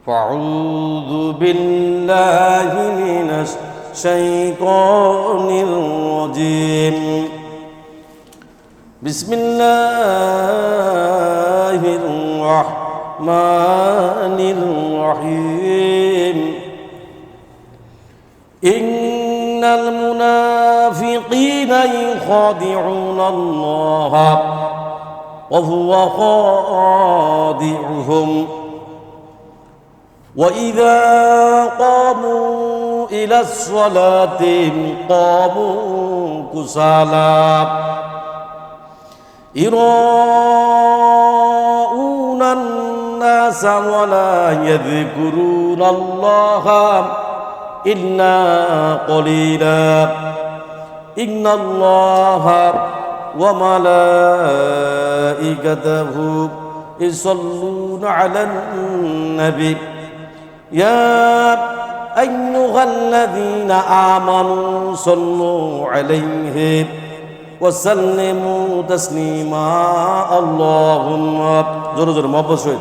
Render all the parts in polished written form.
فأعوذ بالله من الشيطان الرجيم بسم الله الرحمن الرحيم إن المنافقين يخادعون الله وهو خادعهم وإذا قاموا إلى الصلاة قاموا كسالى يراءون الناس ولا يذكرون الله إلا قليلا إن الله وملائكته يصلون على النبي يا أيها الذين آمنوا صلوا عليه وسلموا تسليما اللهم زور زور محبت شوي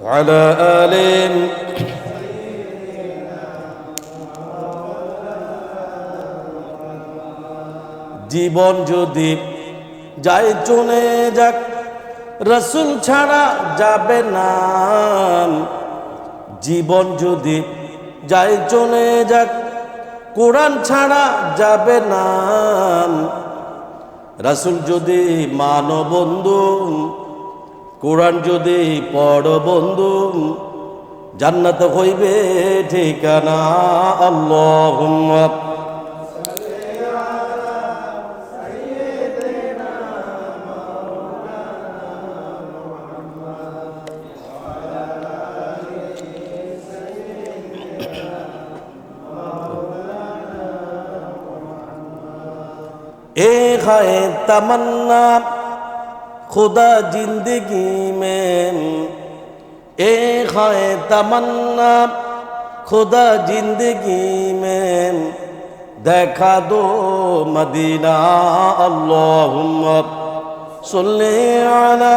وعلى آله জীবন যদি যায় চলে যাক রাসূল ছাড়া যাবে না জীবন যদি যায় চলে যাক কোরআন ছাড়া যাবে না রাসূল যদি মানো বন্ধু কোরআন যদি পড়ো বন্ধু জান্নাত হইবে ঠিকানা আল্লাহুম্মা एक है तमन्ना खुदा जिंदगी में एक है तमन्ना खुदा जिंदगी में देखा दो मदीना अल्लाहुम्मा सल्ली अला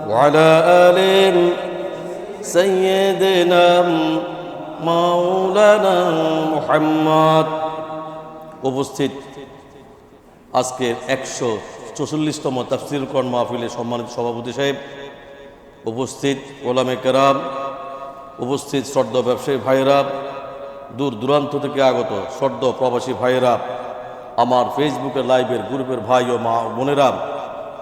वअला आलि सय्यिदिना মাওলানা মুহাম্মদ। উপস্থিত আজকের 144তম তাফসীর কোরআন মাহফিলের সম্মানিত সভাপতি সাহেব, উপস্থিত ওলামে কেরাম, উপস্থিত সদ্য ব্যবসায়ী ভাইয়েরা, দূর দূরান্ত থেকে আগত সদ্য প্রবাসী ভাইয়েরা, আমার ফেসবুকের লাইভের গ্রুপের ভাই ও মা বোনেরা,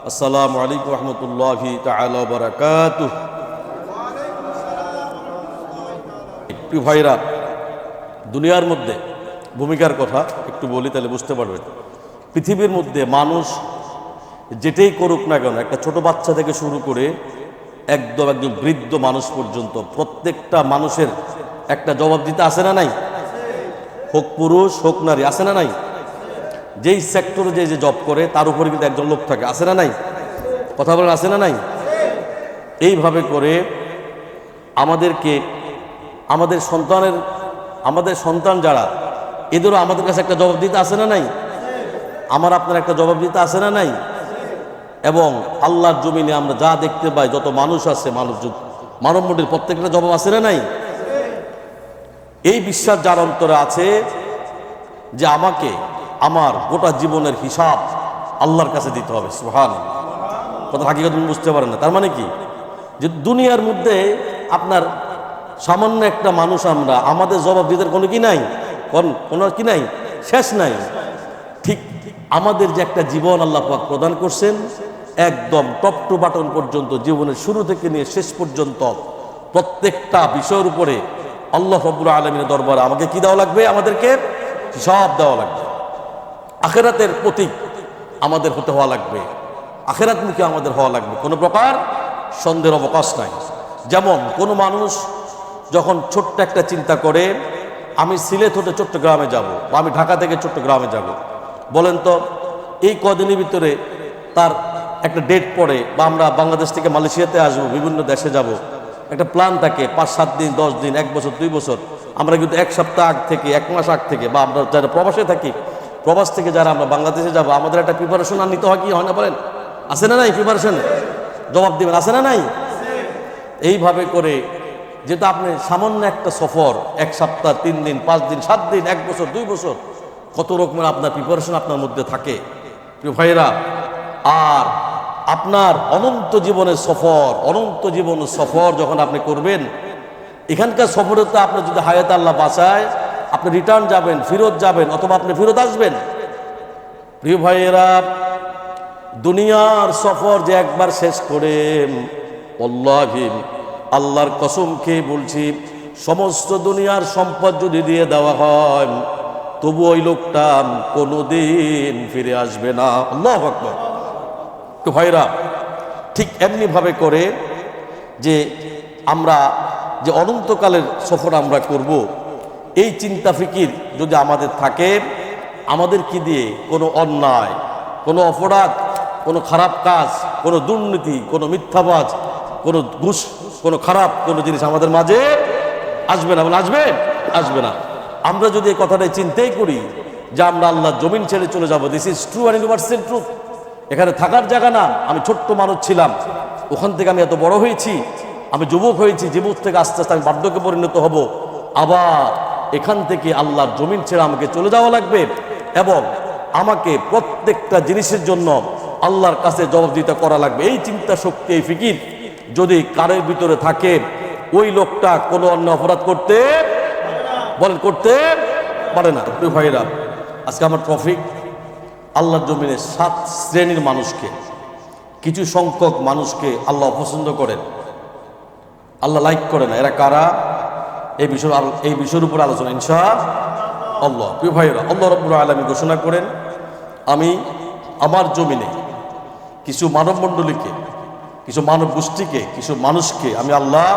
আসসালামু আলাইকুম রহমতুল্লাহি তাআলা ওয়া বারাকাতুহু। ভাইরা, দুনিয়ার মধ্যে ভূমিকার কথা একটু বলি, তাহলে বুঝতে পারবেন। পৃথিবীর মধ্যে মানুষ যেটাই করুক না কেন, একটা ছোট বাচ্চা থেকে শুরু করে একদম বৃদ্ধ মানুষ পর্যন্ত প্রত্যেকটা মানুষের একটা জবাব দিতে আসে না নাই? হোক পুরুষ হোক নারী, আসে না নাই? যেই সেক্টরে যে জব করে তার উপরে কিন্তু একজন লোক থাকে, আসে না নাই? কথা বলেন, আসে না নাই? এইভাবে করে আমাদেরকে আমাদের সন্তান যারা, এদেরও আমাদের কাছে একটা জবাব দিতে আসে না নাই? আমার আপনার একটা জবাব দিতে আসে না নাই? এবং আল্লাহর জমিনে আমরা যা দেখতে পাই, যত মানুষ আছে, মানব মন্ডলীর প্রত্যেকটা জবাব আসে না নাই? এই বিশ্বাস যার অন্তরে আছে যে আমাকে আমার গোটা জীবনের হিসাব আল্লাহর কাছে দিতে হবে, সুবহানাল্লাহ। কথা হাকিকত বুঝতে পারেন না। তার মানে কি, যে দুনিয়ার মধ্যে আপনার সামান্য একটা মানুষ আমরা, আমাদের জবাব দিতে কোনো কি নাই, কোনো কি নাই, শেষ নাই। ঠিক আমাদের যে একটা জীবন আল্লাহ পাক প্রদান করছেন, একদম টপ টু বাটন পর্যন্ত, জীবনের শুরু থেকে নিয়ে শেষ পর্যন্ত প্রত্যেকটা বিষয়ের উপরে আল্লাহ রাব্বুল আলামিনের দরবারে আমাকে কি দেওয়া লাগবে? আমাদেরকে হিসাব দেওয়া লাগবে। আখিরাতের প্রতীক আমাদের হতে হওয়া লাগবে, আখিরাতমুখী আমাদের হওয়া লাগবে, কোনো প্রকার সন্দেহের অবকাশ নাই। যেমন কোনো মানুষ যখন ছোট্ট একটা চিন্তা করে, আমি সিলেট হতে চট্টগ্রামে যাব, বা আমি ঢাকা থেকে চট্টগ্রামে যাব, বলেন তো এই কদিনের ভিতরে তার একটা ডেট পড়ে, বা আমরা বাংলাদেশ থেকে মালয়েশিয়াতে আসবো, বিভিন্ন দেশে যাব, একটা প্ল্যান থাকে 5-7 দিন, 10 দিন, 1 বছর, 2 বছর, আমরা কিন্তু এক সপ্তাহ আগ থেকে, এক মাস আগ থেকে, বা আমরা যারা প্রবাসে থাকি, প্রবাস থেকে যারা আমরা বাংলাদেশে যাবো, আমাদের একটা প্রিপারেশন আর নিতে হয়, কি হয় না বলেন? আছে না নাই প্রিপারেশন? জবাব দিবেন, আছে না নাই? এইভাবে করে, যেটা আপনি সামান্য একটা সফর, এক সপ্তাহ, 3 দিন, 5 দিন, 7 দিন, 1 বছর, 2 বছর, কত রকমের আপনার প্রিপারেশন আপনার মধ্যে থাকে প্রিয় ভাইয়েরা। আর আপনার অনন্ত জীবনের সফর, অনন্ত জীবনের সফর যখন আপনি করবেন, এখানকার সফরে তো আপনার যদি হায়াত আল্লাহ বাঁচায়, আপনি রিটার্ন যাবেন, ফেরত যাবেন, অথবা আপনি ফেরত আসবেন। প্রিয় ভাইয়েরা, দুনিয়ার সফর যে একবার শেষ করে, আল্লাহি, আল্লাহর কসম খেয়ে বলছি, সমস্ত দুনিয়ার সম্পদ যদি দিয়ে দেওয়া হয়, তবু ওই লোকটা কোনোদিন ফিরে আসবে না। আল্লাহু আকবার। তো ভাইরা, ঠিক এমনি ভাবে করে যে আমরা যে অনন্তকালের সফর আমরা করব, এই চিন্তা ফিকির যদি আমাদের থাকে, আমাদের কি দিয়ে কোনো অন্যায়, কোনো অপরাধ, কোনো খারাপ কাজ, কোনো দুর্নীতি, কোনো মিথ্যাবাজ, কোনো ঘুষ, কোনো খারাপ কোনো জিনিস আমাদের মাঝে আসবে না। বলে আসবে? আসবে না। আমরা যদি এই কথাটাই চিন্তাই করি যে আমরা আল্লাহর জমিন ছেড়ে চলে যাব, this is true and universal truth, এখানে থাকার জায়গা না, আমি ছোট্ট মানুষ ছিলাম, ওখান থেকে আমি এত বড় হয়েছি, আমি যুবক হয়েছি, যুবক থেকে আস্তে আস্তে আমি বার্ধক্যে পরিণত হব, আবার এখান থেকে আল্লাহর জমিন ছেড়ে আমাকে চলে যাওয়া লাগবে, এবং আমাকে প্রত্যেকটা জিনিসের জন্য আল্লাহর কাছে জবাবদিহিতা করা লাগবে। এই চিন্তা শক্তি, এই ফিকির যদি কারের ভিতরে থাকে, ওই লোকটা কোনো অন্য অপরাধ করতে বলেন, করতে পারে না। প্রিয় ভাইরা, আজকে আমার টপিক, আল্লাহর জমিনে 7 শ্রেণীর মানুষকে, কিছু সংখ্যক মানুষকে আল্লাহ অপছন্দ করেন, আল্লাহ লাইক করে না। এরা কারা? এই বিষয়ের উপর আলোচনা ইনশাআল্লাহ। প্রিয় ভাইরা, আল্লাহ রাব্বুল আলামিন ঘোষণা করেন, আমি আমার জমিনে কিছু মানব মণ্ডলীকে, কিছু মানব গোষ্ঠীকে, কিছু মানুষকে আমি আল্লাহ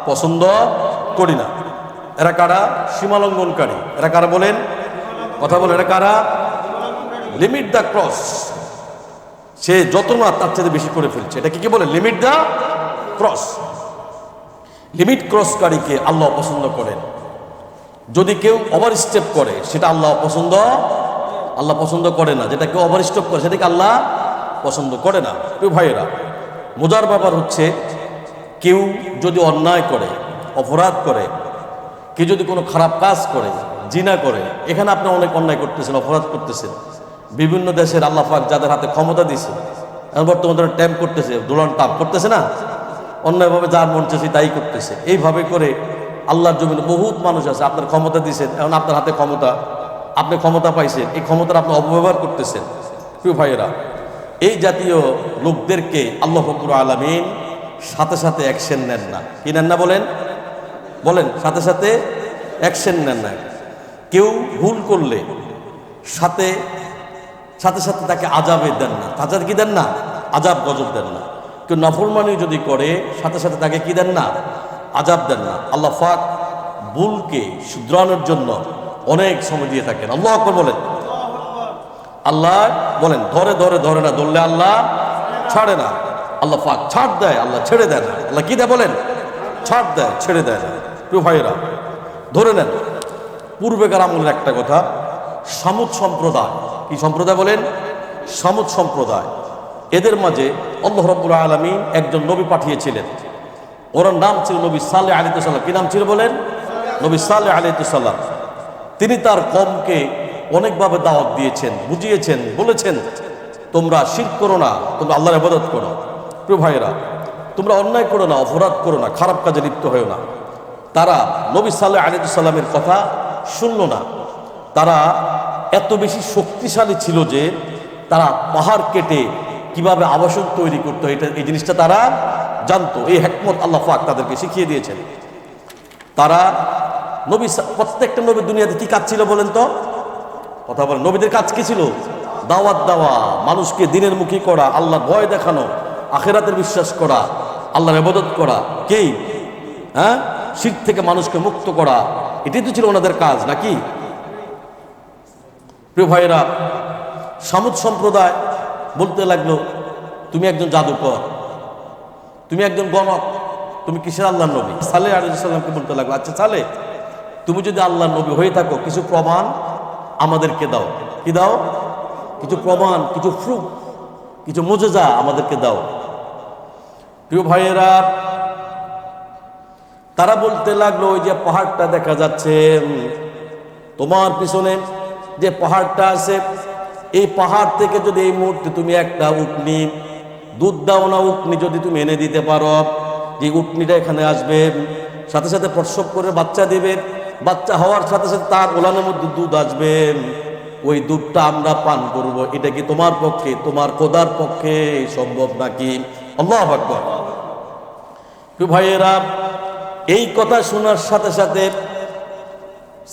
পছন্দ করি না। এরা কারা? সীমালঙ্ঘনকারী। এরা কারা বলেন? কথা বলেন, এরা কারা? লিমিট দ্য ক্রস, সে যত না তার চেয়ে বেশি করে ফেলছে, এটা কি বলে? Limit the cross. লিমিট ক্রসকারীকে আল্লাহ পছন্দ করেন। যদি কেউ ওভার স্টেপ করে, সেটা আল্লাহ পছন্দ করে না। যেটা কেউ ওভার স্টেপ করে, সেটাকে আল্লাহ পছন্দ করে না। প্রিয় ভাইয়েরা, মজার ব্যাপার হচ্ছে, কেউ যদি অন্যায় করে, অপরাধ করে, কেউ যদি কোনো খারাপ কাজ করে, জিনা করে, এখানে আপনি অনেক অন্যায় করতেছেন, অপরাধ করতেছেন। বিভিন্ন দেশের আল্লাহ পাক যাদের হাতে ক্ষমতা দিয়েছে, এখন বর্তমানে ট্যাম্প করতেছে, দোলন টাপ করতেছে না, অন্যায়ভাবে যার মন চাইছে তাই করতেছে। এইভাবে করে আল্লাহর জমিনে বহুত মানুষ আছে, আপনার ক্ষমতা দিয়েছেন, এখন আপনার হাতে ক্ষমতা, আপনি ক্ষমতা পাইছেন, এই ক্ষমতার আপনি অপব্যবহার করতেছেন। প্রিয় ভাইয়েরা, এই জাতীয় লোকদেরকে আল্লাহ রাব্বুল আলামিন সাথে সাথে অ্যাকশন নেন না। কি নেন না বলেন? সাথে সাথে অ্যাকশন নেন না। কেউ ভুল করলে সাথে সাথে তাকে আযাবে দেন না। তাছাড়া কি দেন না? আযাব গজব দেন না। কেউ নাফরমানি যদি করে, সাথে সাথে তাকে কি দেন না? আযাব দেন না। আল্লাহ পাক ভুলকে শুধরানোর জন্য অনেক সময় দিয়ে থাকেন। আল্লাহু আকবার বলেন। আল্লাহ বলেন, ধরে না, ধরলে আল্লাহ ছাড়ে না। আল্লাহ পাক ছাড় দেয়, আল্লাহ ছেড়ে দেয় না। আল্লাহ কি দেয় বলেন? ছাড় দেয়, ছেড়ে দেয় না। প্রিয় ভাইয়েরা, ধরে নেন, পূর্বেকার আমলের একটা কথা, সামুদ সম্প্রদায়, কি সম্প্রদায় বলেন? সামুদ সম্প্রদায়। এদের মাঝে আল্লাহ রাব্বুল আলামিন একজন নবী পাঠিয়েছিলেন। ওর নাম ছিল নবী সালেহ আলাইহিস সালাম। কি নাম ছিল বলেন? নবী সালেহ আলাইহিস সালাম। তিনি তার কওমকে অনেকভাবে দাওয়াত দিয়েছেন, বুঝিয়েছেন, বলেছেন, তোমরা শিরক করো না, তোমরা আল্লাহর ইবাদত করো। প্রিয় ভাইয়েরা, তোমরা অন্যায় করো না, অপরাধ করো না, খারাপ কাজে লিপ্ত হও না। তারা নবী সালেহ আলাইহিস সালামের কথা শুনল না। তারা এত বেশি শক্তিশালী ছিল যে তারা পাহাড় কেটে কিভাবে আবাসন তৈরি করতো, এই জিনিসটা তারা জানতো। এই হিকমত আল্লাহ পাক তাদেরকে শিখিয়ে দিয়েছেন। তারা প্রত্যেকটা নবী দুনিয়াতে কি কাজ ছিল বলেন তো? কথা বলেন, নবীদের কাজ কি ছিল? দাওয়াত দেওয়া, মানুষকে দিনের মুখী করা, আল্লাহর ভয় দেখানো, আখিরাতের বিশ্বাস করা, আল্লাহর ইবাদত করা, কি শিরক থেকে মানুষকে মুক্ত করা, এটাই তো ছিল ওনাদের কাজ, নাকি? প্রিয় ভাইয়েরা, সামুদ সম্প্রদায় বলতে লাগলো, তুমি একজন জাদুকর, তুমি একজন গণক, তুমি কিসের আল্লাহর নবী? সালেহ আলাইহিস সালামকে বলতে লাগলো, আচ্ছা সালেহ, তুমি যদি আল্লাহ নবী হয়ে থাকো কিছু প্রমাণ আমাদেরকে দাও। কি দাও? কিছু প্রমাণ, কিছু প্রুফ, কিছু মুজিজা আমাদেরকে দাও। প্রিয় ভাইয়েরা, তারা বলতে লাগলো ওই যে পাহাড়টা দেখা যাচ্ছে তোমার পিছনে, যে পাহাড়টা আছে, এই পাহাড় থেকে যদি এই মুহূর্তে তুমি একটা উটনি, দুধ দাও না উটনি যদি তুমি এনে দিতে পারো, যে উটনিটা এখানে আসবে, সাথে সাথে প্রসব করে বাচ্চা দেবে, বাচ্চা হওয়ার সাথে সাথে তার ওলানের মধ্যে দুধ আসবে, ওই দুধটা আমরা পান করব, এটা কি তোমার পক্ষে, তোমার খোদার পক্ষে সম্ভব নাকি? আল্লাহু আকবার। প্রিয় ভাইয়েরা, এই কথা শোনার সাথে সাথে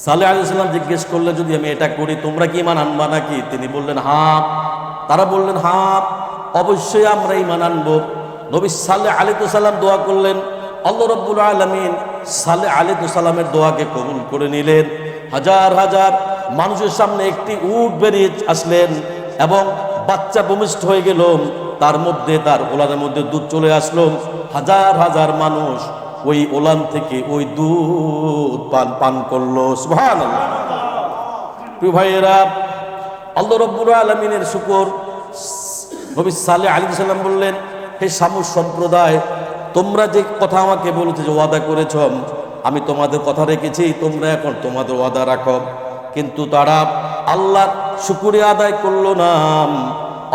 সালেহ আলাইহিস সালাম জিজ্ঞেস করলে যদি আমি এটা করি তোমরা কি ঈমান আনবা নাকি? তিনি বললেন হ্যাঁ। তারা বললেন হ্যাঁ, অবশ্যই আমরা ঈমান আনবো। নবী সালেহ আলাইহিস সালাম দোয়া করলেন, আল্লাহ রাব্বুল আলামিন সালেহ আলাইহিস সালামের দোয়াকে কবুল করে নিলেন। হাজার হাজার মানুষের সামনে একটি উট বেরিয়ে আসলেন এবং বাচ্চা ভূমিষ্ঠ হয়ে গেল, তার মধ্যে তার ওলানের মধ্যে দুধ চলে আসলো। হাজার হাজার মানুষ ওই ওলান থেকে ওই দুধ পান করলো। সুবহানাল্লাহ। প্রিয় ভাইয়েরা, আল্লাহ রাব্বুল আলামিনের শুকর। নবী সালেহ আলাইহিস সালাম বললেন, হে সামুদ সম্প্রদায়, তোমরা যে কথা আমাকে বলেছো, যে ওয়াদা করেছ, আমি তোমাদের কথা রেখেছি, তোমরা এখন তোমাদের ওয়াদা রাখো। কিন্তু তারা আল্লাহর শুকরিয়া আদায় করলো না।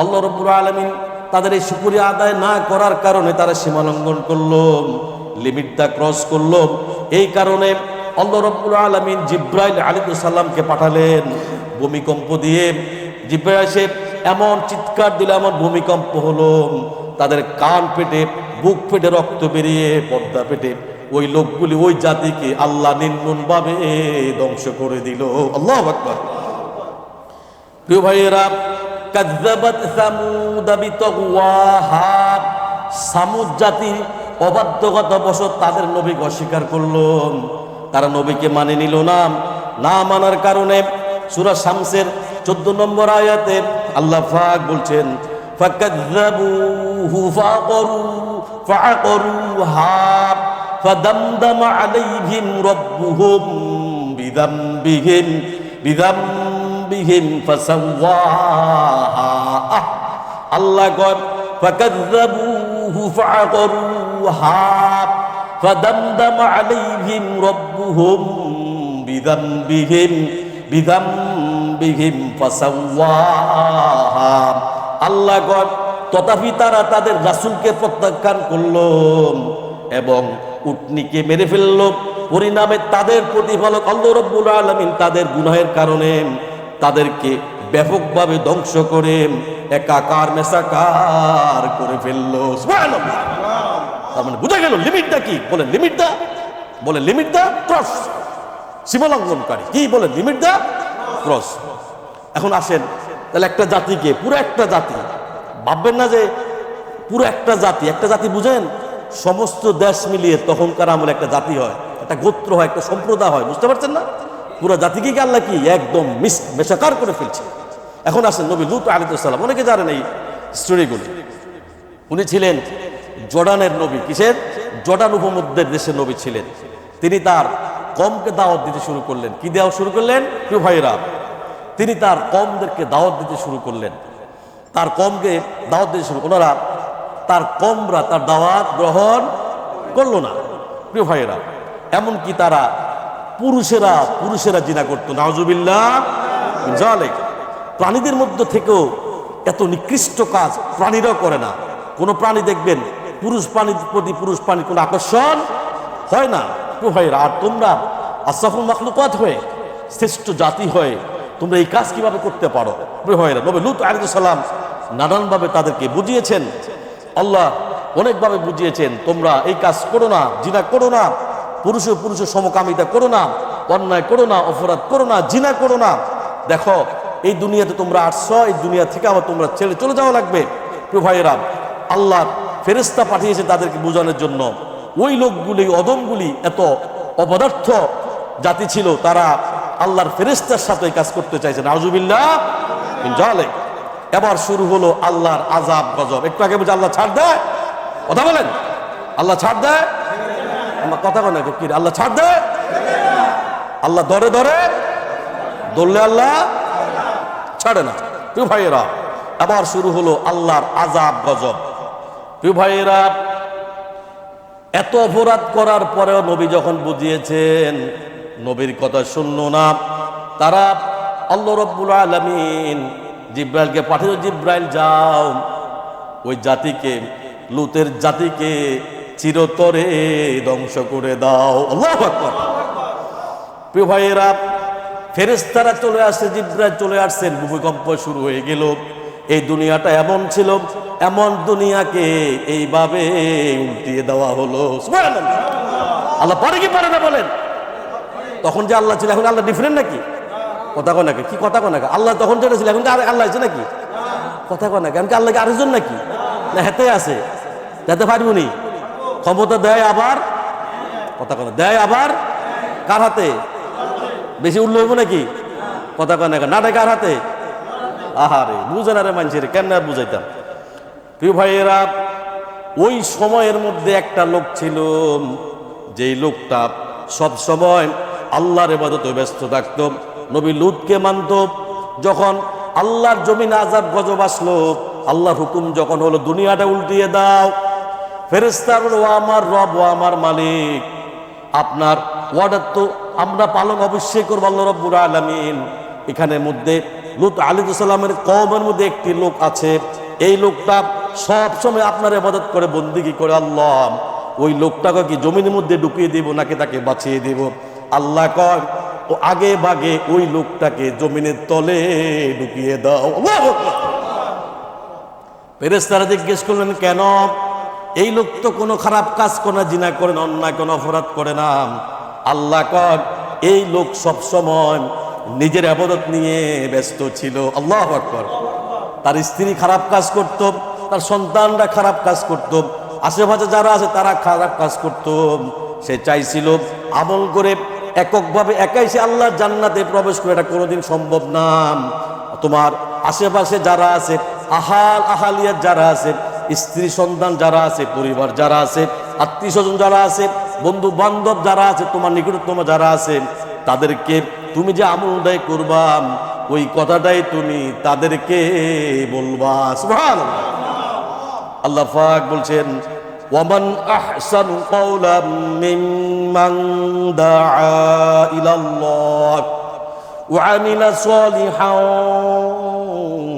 আল্লাহ রাব্বুল আলামিন তাদের এই শুকরিয়া আদায় না করার কারণে তারা সীমা লঙ্ঘন করলো, লিমিটটা ক্রস করলো। এই কারণে আল্লাহ রাব্বুল আলামিন জিব্রাইল আলাইহিস সালামকে পাঠালেন ভূমিকম্প দিয়ে। জিব্রাইল এসে এমন চিৎকার দিল, এমন ভূমিকম্প হলো, তাদের কান ফেটে, বুক ফেটে, রক্ত বেরিয়ে, পর্দা ফেটে ওই লোকগুলি, ওই জাতিকে আল্লাহ নির্মমভাবে ধ্বংস করে দিল। আল্লাহু আকবার। প্রিয় ভাইয়েরা, কাযযাবাত সামুদ বিতাগওয়াহা, সামুদ জাতি অবাধ্যতা বশত তাদের নবীকে অস্বীকার করলো। তারা নবীকে মানে নিল না। না মানার কারণে সূরা শামসের 14 নম্বর আয়াতে আল্লাহ পাক বলছেন, ফাকাযযাবুহু ফাআকরুহা ফাদামদামা আলাইহিম রাব্বুহুম বিযামবিহিম ফাসাওয়াহা। আল্লাহ কয় ফাকাযযাবুহু ফাআকরুহা ফাদামদামা আলাইহিম রাব্বুহুম বিযামবিহিম ফাসাওয়াহা। আল্লাহ কয় তথাপি তারা তাদের রাসূলকে প্রত্যাখ্যান করল এবং উটনিকে মেরে ফেলল। পরিণামে তাদের প্রতিফলক আল্লাহ রাব্বুল আলামিন তাদের গুনাহের কারণে তাদেরকে ব্যাপকভাবে ধ্বংস করে একাকার মেসাকার করে ফেলল। সুবহানাল্লাহ। তার মানে বুঝা গেল লিমিটটা কি? বলে লিমিটটা, বলে লিমিটটা ক্রস, সীমালঙ্ঘনকারী। কি বলে? লিমিটটা ক্রস। এখন আসেন, তাহলে একটা জাতিকে, পুরো একটা জাতি, ভাববেন না যে পুরো একটা জাতি, একটা জাতি বুঝেন সমস্ত দেশ মিলিয়ে তখনকার আমলে একটা জাতি হয়, একটা গোত্র হয়, একটা সম্প্রদায় হয়, বুঝতে পারছেন না? পুরো জাতিকে কি আল্লাহ কি একদম মেশাকার করে ফেলছে। এখন আসেন নবী লূত আলাইহিস সালাম, অনেকে জানেন এই স্টোরিগুলো। উনি ছিলেন জর্ডানের নবী। কিসের? জর্ডান উপমধ্যের দেশের নবী ছিলেন। তিনি তার কওমকে দাওয়াত দিতে শুরু করলেন। কি দেওয়া শুরু করলেন? প্রিয় ভাইরা, তিনি তার কওমদেরকে দাওয়াত দিতে শুরু করলেন। তার কওমকে দাওয়াত দিতে শুরু, ওনারা তার কওমরা তার দাওয়াত গ্রহণ করলো না। প্রিয় ভাইয়েরা, এমনকি তারা পুরুষেরা জিনা করতো। নাউজুবিল্লাহ মিন যালিক। প্রাণীদের মধ্যে থেকেও এত নিকৃষ্ট কাজ প্রাণীরাও করে না। কোনো প্রাণী দেখবেন পুরুষ প্রাণীর প্রতি পুরুষ প্রাণীর কোনো আকর্ষণ হয় না। প্রিয় ভাইয়েরা, আর তোমরা আশরাফুল মাখলুকাত হয়ে, শ্রেষ্ঠ জাতি হয়ে তোমরা এই কাজ কিভাবে করতে পারো? প্রিয় ভাইয়েরা, নবী লূত আলাইহিস সালাম নানানভাবে তাদেরকে বুঝিয়েছেন। আল্লাহ অনেকভাবে বুঝিয়েছেন, তোমরা এই কাজ করো না, জিনা করো না, পুরুষের সমকামিতা করো না, অন্যায় করো না, অপরাধ করো না, জিনা করো না। দেখো এই দুনিয়াতে তোমরা আসছো, এই দুনিয়া থেকে আবার তোমরা ছেড়ে চলে যাওয়া লাগবে। প্রিয় ভাইয়েরা, আল্লাহ ফেরেশতা পাঠিয়েছে তাদেরকে বোঝানোর জন্য। ওই লোকগুলি, অদমগুলি এত অপদার্থ জাতি ছিল, তারা আল্লাহর ফেরেশতার সাথে কাজ করতে চাইছে। নাউজুবিল্লাহ মিন যালিক। এবার শুরু হলো আল্লাহর আযাব গজব। একটু আগে বুঝে আল্লাহ ছাড় দেয়, কথা বলেন, আল্লাহ ছাড় দেয়, আমার কথা বলেন কি? আল্লাহ ছাড় দেয়, আল্লাহ ধরে ধরে ধরলে আল্লাহ ছাড়ে না। প্রিয় ভাইয়েরা, আবার শুরু হলো আল্লাহর আযাব গজব। প্রিয় ভাইয়েরা, এত অপরাধ করার পরেও নবী যখন বুঝিয়েছেন, নবীর কথা শুনলো না তারা। আল্লাহ রাব্বুল আলামিন জিব্রাইলকে পাঠিয়ে, জিব্রাইল যাও ওই জাতিকে, লুতের জাতিকে চিরতরে ধ্বংস করে দাও। আল্লাহু আকবার। প্রিয় ভাইয়েরা, ফেরেশতারা চলে আসছে, জিব্রাইল চলে আসছেন, ভূমিকম্প শুরু হয়ে গেল। এই দুনিয়াটা এমন ছিল, এমন দুনিয়াকে এইভাবে উল্টিয়ে দেওয়া হলো। সুবহানাল্লাহ। আল্লাহ পারে কি পারে না বলেন? তখন যে আল্লাহ ছিল, এখন আল্লাহ ডিফারেন্ট নাকি? কথা কয় নাকি? কি কথা কয় নাকি? আল্লাহ তখন যেটা ছিল, এখন আল্লাহ আছে নাকি? কথা কয় নাকি? এমনকি আল্লাহকে আরেকজন নাকি? না হেতে আছে, যেতে পারবো নি। ক্ষমতা দেয় আবার, কথা কয় না, দেয় আবার কার হাতে? বেশি উল্ল হইব নাকি? কথা কয় নাকি? না দেয় কার হাতে? আহারে বুঝে না রে মানুষের, কেন বুঝাইতাম। প্রিয় ভাইয়েরা, ওই সময়ের মধ্যে একটা লোক ছিল, যেই লোকটা সব সময় আল্লাহর ইবাদতে ব্যস্ত থাকত, নবী লূতকে মানত। যখন আল্লাহর জমিনে আযাব গজব আসলো, আল্লাহর হুকুম যখন হলো দুনিয়াটা উল্টিয়ে দাও, ফেরেশতা বলল, ও আমার রব, ও আমার মালিক, আপনার ওয়ার্ডার তো আমরা পালন অবশ্যই করবো। আল্লাহ রাব্বুল আলামিন এখানে মধ্যে লূত আলাইহিস সালামের কওমের মধ্যে একটি লোক আছে, এই লোকটা সব সময় আপনার ইবাদত করে, বন্দেগী করে। আল্লাহ ওই লোকটাকে কি জমিনের মধ্যে ঢুকিয়ে দেব নাকি তাকে বাঁচিয়ে দেব? আল্লাহ কয়, ও আগে ভাগে ওই লোকটাকে জমিনের তলে ঢুকিয়ে দাও। আল্লাহু আকবার। ফেরেশতারা জিজ্ঞেস করলেন, কেন? এই লোক তো কোনো খারাপ কাজ করে না, জিনা করে না, অন্যায় কোনো অপরাধ করে না। আল্লাহ কয়, এই লোক সব সময় নিজের ইবাদত নিয়ে ব্যস্ত ছিল। আল্লাহু আকবার। তার স্ত্রী খারাপ কাজ করত, তার সন্তানরা খারাপ কাজ করত, আশেপাশে যারা আছে তারা খারাপ কাজ করত। সে চাইছিল আমল করে এককভাবে একাই সে আল্লাহর জান্নাতে প্রবেশ করে, এটা কোনোদিন সম্ভব না। তোমার আশেপাশে যারা আছে, আহালিয়াত যারা আছে, স্ত্রী সন্তান যারা আছে, পরিবার যারা আছে, আত্মীয় স্বজন যারা আছে, বন্ধু বান্ধব যারা আছে, তোমার নিকটতম যারা আছে, তাদেরকে তুমি যে আমলটাই করবা, ওই কথাটাই তুমি তাদেরকে বলবা। সুবহানাল্লাহ। আল্লাহ পাক বলছেন, ওয়ামান আহসানু কাওলাম মিম্মান দাআ ইলাল্লাহ ওয়া আমিলা সালিহান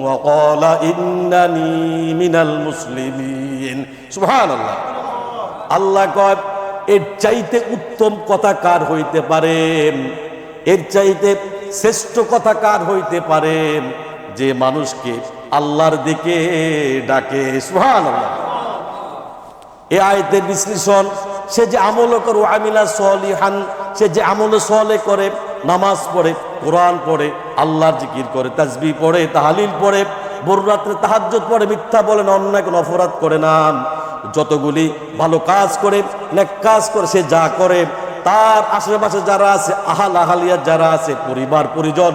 ওয়া ক্বালা ইন্নানি মিনাল মুসলিমিন। সুবহানাল্লাহ। আল্লাহ কয়, এর চাইতে উত্তম কথা কার হইতে পারে? এর চাইতে শ্রেষ্ঠ কথা কার হইতে পারে? যে মানুষকে আল্লাহর দিকে ডাকে। সুবহানাল্লাহ। এই আয়াতের বিশ্লেষণ, সে যে আমল করে, আমিলা সলিহান, সে যে আমল সলে করে, নামাজ পড়ে, কোরআন পড়ে, আল্লাহর জিকির করে, তাসবিহ পড়ে, তাহলিল পড়ে, ভোর রাত্রে তাহাজ্জুদ পড়ে, মিথ্যা বলে না, অন্যায় কোনো অপরাধ করে না, যতগুলি ভালো কাজ করে, নেক কাজ করে, সে যা করে, তার আশেপাশে যারা আছে, আহালিয়াত যারা আছে, পরিবার পরিজন,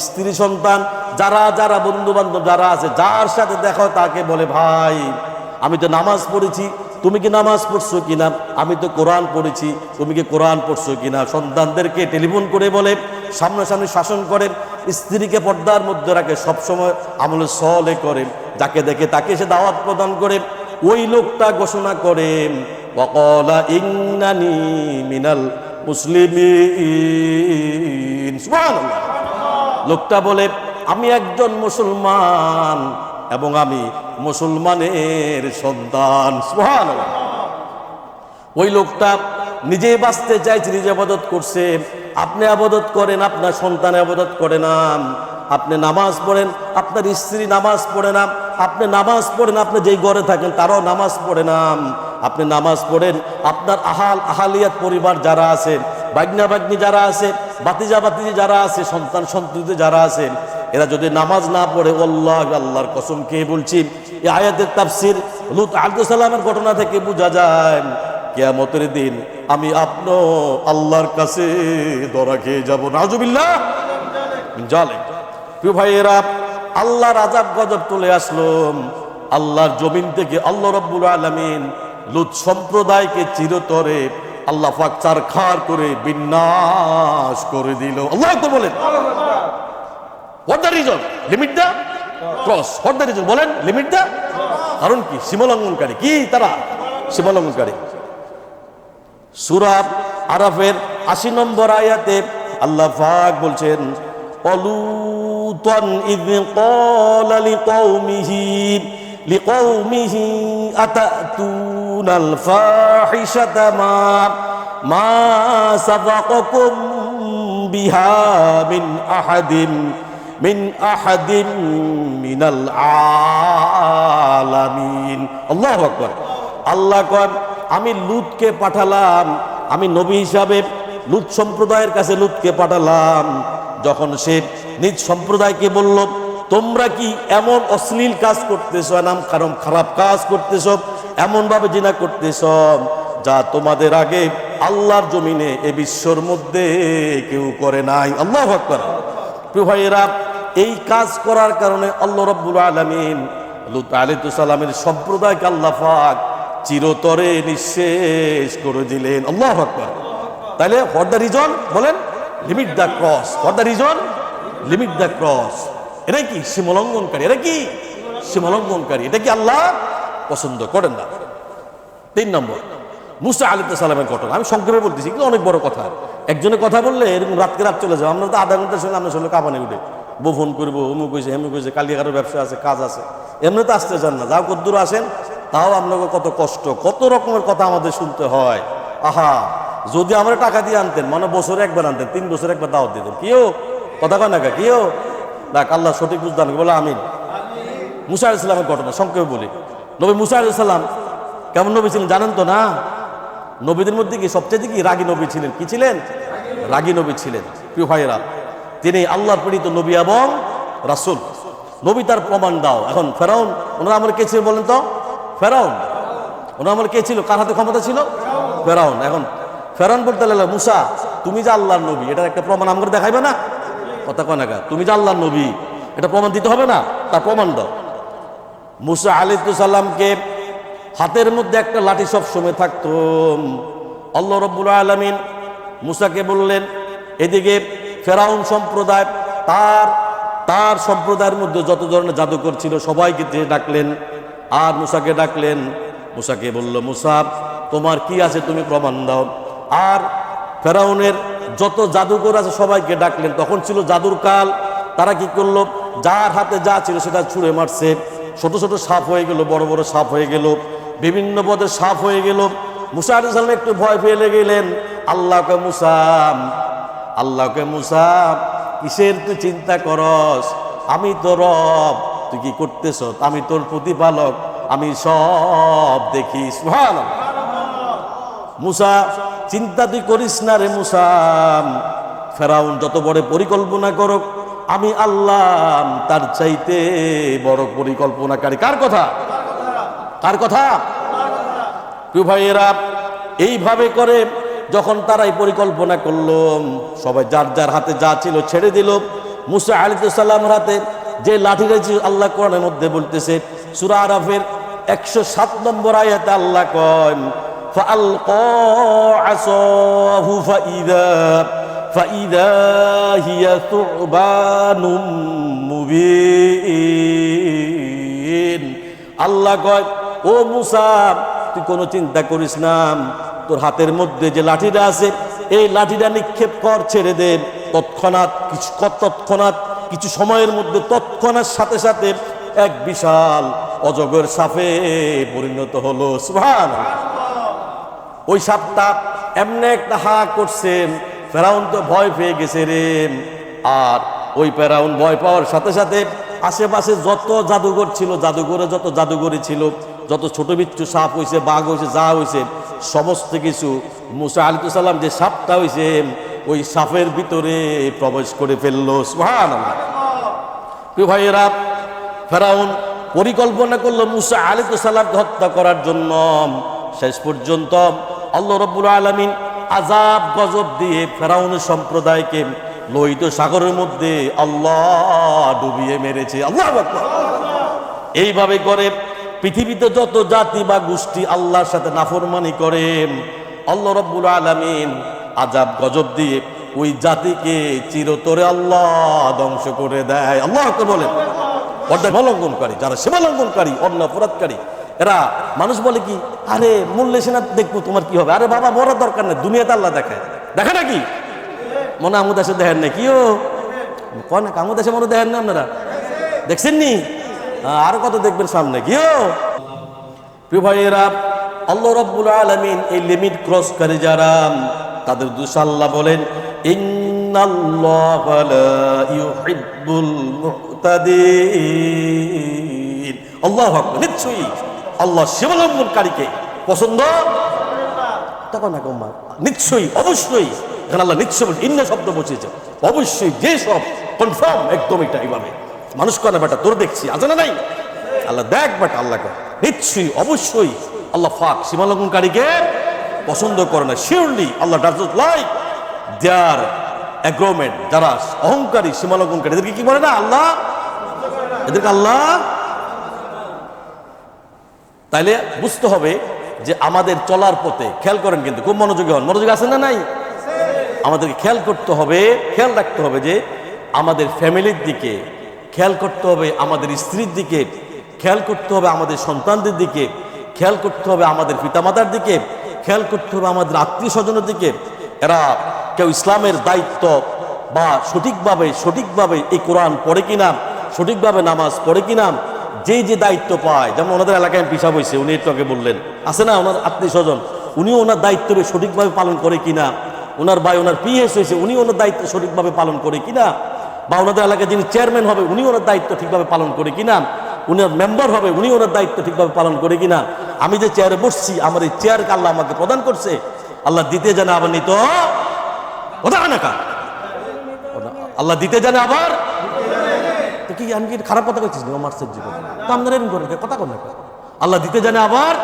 স্ত্রী সন্তান যারা যারা, বন্ধু বান্ধব যারা আছে, যার সাথে দেখো তাকে বলে, ভাই আমি তো নামাজ পড়েছি, তুমি কি নামাজ পড়ছো কিনা? আমি তো কোরআন পড়েছি, তুমি কি কোরআন পড়ছো কিনা? সন্তানদেরকে টেলিফোন করে বলে, সামনাসামনি শাসন করে, স্ত্রীকে পর্দার মধ্যে রাখে, সবসময় আমলে সলে করে, যাকে দেখে তাকে সে দাওয়াত প্রদান করে। ওই লোকটা ঘোষণা করে, ওয়াকালা ইন্নানি মিনাল মুসলিমিন। সুবহানাল্লাহ। লোকটা বলে, আমি একজন মুসলমান এবং আমি মুসলমানের সন্তান। সুবহানাল্লাহ। ওই লোকটা নিজেই বাঁচতে চাইছে, নিজে ইবাদত করছে। আপনি ইবাদত করেন, আপনার সন্তান ইবাদত করে না। আপনি নামাজ পড়েন, আপনার স্ত্রী নামাজ পড়ে না। আপনি নামাজ পড়েন, আপনি যেই ঘরে থাকেন তারাও নামাজ পড়ে না। আপনি নামাজ পড়েন, আপনার আহালিয়াত পরিবার যারা আছে, বাগনা বাগনি যারা আছে, বাতিজা বাতিজি যারা আছে, সন্তান সন্ততি যারা আছে, এরা যদি নামাজ না পড়ে, আল্লাহ আল্লাহর কসম কে বলছি, এই আয়াতের তাফসীর লূত আলাইহিস সালামের ঘটনা থেকে বোঝা যায়, কিয়ামতের দিন আমি আপনিও আল্লাহর কাছে ধরা খেয়ে যাব। নাউজুবিল্লাহ মিন জালিক। প্রিয় ভাইয়েরা, আল্লাহর আযাব গজব চলে আসলো। আল্লাহর জমিন থেকে আল্লাহ রাব্বুল আলামিন লূত সম্প্রদায়কে চিরতরে আল্লাহ পাক চারখার করে বিনাশ করে দিল। আল্লাহ তো বলেন what the reason, limit the cross. What the reason বলেন, লিমিট দ্য, কারণ কি? সীমালঙ্ঘনকারী। কি তারা? সীমালঙ্ঘনকারী। সূরা আরাফের ৮০ নম্বর আয়াতে আল্লাহ পাক বলছেন অলুতান ইয ক্বালা লিকওমিহি আতাতুনাল ফাহিশাতা মা সাবাকাকুম বিহা মিন আহাদিন মিনাল আলামিন। আল্লাহু আকবার। আল্লাহ কয় আমি লুতকে পাঠালাম, আমি নবী হিসাবে লুত সম্প্রদায়ের কাছে লুতকে পাঠালাম। যখন সে নিজ সম্প্রদায়কে বলল তোমরা কি এমন অশ্লীল কাজ করতেছ, নাম কারণ খারাপ কাজ করতেছ, এমন ভাবে জিনা করতেছ যা তোমাদের আগে আল্লাহর জমিনে এ বিশ্বর মধ্যে কেউ করে নাই। আল্লাহু আকবার। প্রিয় ভাইয়েরা, এই কাজ করার কারণে আল্লাহ রাব্বুল আলামিন লুত আলাইহিস সালামের সম্প্রদায়কে আল্লাহ পাক চিরতরে নিঃশেষ করে দিলেন। আল্লাহু আকবার। তাহলে হোয়াট দ্য রিজন বলেন, limit the cross. What the reason, limit the cross. এটা কি? সীমালঙ্ঘনকারী। এটা কি? সীমালঙ্ঘনকারী। এটা কি আল্লাহ পছন্দ করেন না। ৩ নম্বর, মুসা আলাইহিস সালামের ঘটনা। আমি সংক্ষেপে বলতেছি, কিন্তু অনেক বড় কথা। একজনে কথা বললে এরকম রাতকে রাত চলে যাও। আমরা তো আধা ঘন্টার সঙ্গে আমরা শুনলে কাঁপানি উঠে বউ ফোন করবো, অমুক হয়েছে এমুক হয়েছে, কালিয়াকারের ব্যবসা আছে, কাজ আছে, এমনি তো আসতে চান না। যাও কদ্দূর আসেন, তাও আপনাকে কত কষ্ট, কত রকমের কথা আমাদের শুনতে হয়। আহা, যদি আমরা টাকা দিয়ে আনতেন, মানে বছরে একবার আনতেন, 3 বছরে একবার দাওয়াত দিতেন। কেউ কথা কয় না, কেউ দেখ। আল্লাহ সঠিক বুঝদান বলে আমিন। মুসা আলাইহিস সালামের ঘটনা সংক্ষেপে বলি। নবী মুসা আলাইহিস সালাম কেমন নবী ছিলেন জানেন তো না? নবীদের মধ্যে কি সবচেয়ে কি রাগী নবী ছিলেন? কি ছিলেন? রাগী নবী ছিলেন। প্রিয় ভাইয়েরা, তিনি আল্লাহর প্রেরিত নবী এবং রাসূল। নবী তার প্রমাণ দাও। এখন ফেরাউন ওনারা আমার কে ছিল বলেন তো? ফেরাউন ওনারা আমার কে ছিল? কার হাতে ক্ষমতা ছিল? ফেরাউন। এখন ফেরাউন বলতে লাগলো মুসা তুমি যে আল্লাহর নবী, এটার একটা প্রমাণ আমাকে দেখাইবে না? কথা কয় না, তুমি যে আল্লাহর নবী এটা প্রমাণ দিতে হবে না? তার প্রমাণ দাও। মুসা আলাইহিস সালামকে হাতের মধ্যে একটা লাঠি সব সময় থাকতো। আল্লাহ রাব্বুল আলামিন মুসাকে বললেন, এদিকে ফেরাউন সম্প্রদায় তার সম্প্রদায়ের মধ্যে যত ধরনের জাদুকর ছিল সবাইকে ডাকলেন, আর মুসাকে ডাকলেন। মুসাকে বলল, মুসা তোমার কি আছে তুমি প্রমাণ দাও। আর ফেরাউনের যত জাদুকর আছে সবাইকে ডাকলেন। তখন ছিল জাদুর কাল। তারা কি করলো, যার হাতে যা ছিল সেটা ছুঁড়ে মারছে। ছোট ছোট সাপ হয়ে গেল, বড় বড় সাপ হয়ে গেল, বিভিন্ন পদের সাপ হয়ে গেল। মুসা আলাইহিস সালাম একটু ভয় পেয়ে গেলেন। আল্লাহকে মুসা কিসের তুই চিন্তা করস? আমি তো রব, তুই কি করতেছ? আমি তোর প্রতিপালক, আমি সব দেখি। সুবহানাল্লাহ। মুসা চিন্তা তুই করিস না রে মুসা, ফেরাউন যত বড় পরিকল্পনা করুক আমি আল্লাহ তার চাইতে বড় পরিকল্পনাকারী। কার কথা? কার কথা? প্রিয় ভাইয়েরা, এইভাবে করে যখন তারা এই পরিকল্পনা করলো, সবাই যার যার হাতে যা ছিল ছেড়ে দিল। মুসা আলাইহিস সালামের হাতে যে লাঠিটা ছিল, আল্লাহ কোরআনের মধ্যে বলতেছে সূরা আরাফের 107 নম্বর আয়াতে আল্লাহ কয় ফাআলকা আসাহু ফাইদা হিয়া সুবানুম মুবিন। আল্লাহ কয়, ও মুসা তুই কোনো চিন্তা করিস না, তোর হাতের মধ্যে যে লাঠিটা আছে এই লাঠিটা নিক্ষেপ কর, ছেড়ে দে। তৎক্ষণাৎ কিছু সময়ের মধ্যে তৎক্ষণাৎ সাথে সাথে এক বিশাল অজগর সাপে পরিণত হলো। সুবহানাল্লাহ। ওই সাপটা এমনি একটা হা করছে, ফেরাউন তো ভয় পেয়ে গেছে রে। আর ওই ফেরাউন ভয় পাওয়ার সাথে সাথে আশেপাশে যত জাদুঘর ছিল, যত জাদুঘরই ছিল, যত ছোট বিচ্ছু সাপ হয়েছে, বাঘ হয়েছে, যা হয়েছে সমস্ত কিছু মুসা আলাইহিস সালাম যে সাপটা হয়েছে ওই সাপের ভিতরে প্রবেশ করে ফেললো। সুবহানাল্লাহ। প্রিয় ভাইয়েরা, ফেরাউন পরিকল্পনা করলো মুসা আলাইহিস সালামকে হত্যা করার জন্য। শেষ পর্যন্ত আল্লাহ রাব্বুল আলামিন আযাব গজব দিয়ে ফেরাউনের সম্প্রদায়কে লোহিত সাগরের মধ্যে আল্লাহ ডুবিয়ে মেরেছে। আল্লাহু আকবার। এইভাবে করে পৃথিবীতে যত জাতি বা গোষ্ঠী আল্লাহর সাথে নাফরমানি করে আল্লাহ রাব্বুল আলামিন আযাব গজব দিয়ে ওই জাতিকে চিরতরে আল্লাহ ধ্বংস করে দেয়। আল্লাহকে বলেন, সীমালঙ্ঘনকারী, যারা সীমালঙ্ঘনকারী, অন্য অপরাধকারী, এরা মানুষ বলে কি, আরে মূল্যে সেনা দেখবো তোমার কি হবে, আরে বাবা মরার দরকার নেই, দুনিয়াতে আল্লাহ দেখায়। দেখে নাকি? মনে আমু দেশে দেখেন নাকি? ও কয় না আমু দেশে মনে দেখেন না আপনারা? দেখছেন নি? আরো কত দেখবেন সামনে কি? ও প্রিয় ভাইয়েরা, আল্লাহ রাব্বুল আলামিন এই লিমিট ক্রস করে যারা, তাদের দোষ আল্লাহ বলেন, ইন্নাল্লাহা লা ইউহিব্বুল মুতাদিন। আল্লাহু আকবার। নিশ্চয়ই আল্লাহ সীমালঙ্ঘনকারীকে পছন্দ তখন না কম, নিশ্চয়ই অবশ্যই। এখানে আল্লাহ নিশ্চয় ইন্না শব্দ বসিয়েছে, অবশ্যই যে সব কনফার্ম একদম এটা এইভাবে মানুষ করে বেটা তোর দেখছি আছে না নাই? আল্লাহ দেখ বেটা, আল্লাহ নিশ্চয়ই অবশ্যই আল্লাহ পাক সীমালঙ্ঘনকারীকে পছন্দ করে না। Surely Allah does not like their agreement. যারা অহংকারী সীমালঙ্ঘনকারী এদেরকে কি করে না আল্লাহ, এদেরকে আল্লাহ। তাইলে বুঝতে হবে যে আমাদের চলার পথে খেয়াল করেন, কিন্তু খুব মনোযোগী হন, মনোযোগী আছেন না নাই? আমাদেরকে খেয়াল করতে হবে, খেয়াল রাখতে হবে যে আমাদের ফ্যামিলির দিকে খেয়াল করতে হবে, আমাদের স্ত্রীর দিকে খেয়াল করতে হবে, আমাদের সন্তানদের দিকে খেয়াল করতে হবে, আমাদের পিতামাতার দিকে খেয়াল করতে হবে, আমাদের আত্মীয় স্বজনের দিকে। এরা কেউ ইসলামের দায়িত্ব বা সঠিকভাবে এই কোরআন পড়ে কিনা, সঠিকভাবে নামাজ পড়ে কিনা, যেই যে দায়িত্ব পায়, যেমন ওনাদের এলাকায় পিসাব হয়েছে, উনি একটু আগে বললেন, আছে না ওনার আত্মীয় স্বজন, উনিও ওনার দায়িত্ব সঠিকভাবে পালন করে কিনা, ওনার ভাই ওনার পিএস হয়েছে, উনি ওনার দায়িত্ব সঠিকভাবে পালন করে কিনা, বা ওনাদের এলাকায় যিনি চেয়ারম্যান হবে উনি ওনার দায়িত্ব ঠিকভাবে পালন করে কিনা, উনার মেম্বার হবে উনি ওনার দায়িত্ব ঠিকভাবে পালন করে কিনা। আমি যে চেয়ারে বসছি, আমার এই চেয়ারকে আল্লাহ আমাকে প্রদান করছে, আল্লাহ দিতে জানে আবার নিত আল্লাহ দিতে জানে আবার কি। আমি কি খারাপ কথা বলছিস না? আমার জীবন তো আপনারা এরকম করেন কথা কন না। আল্লাহ দিতে জানে আবার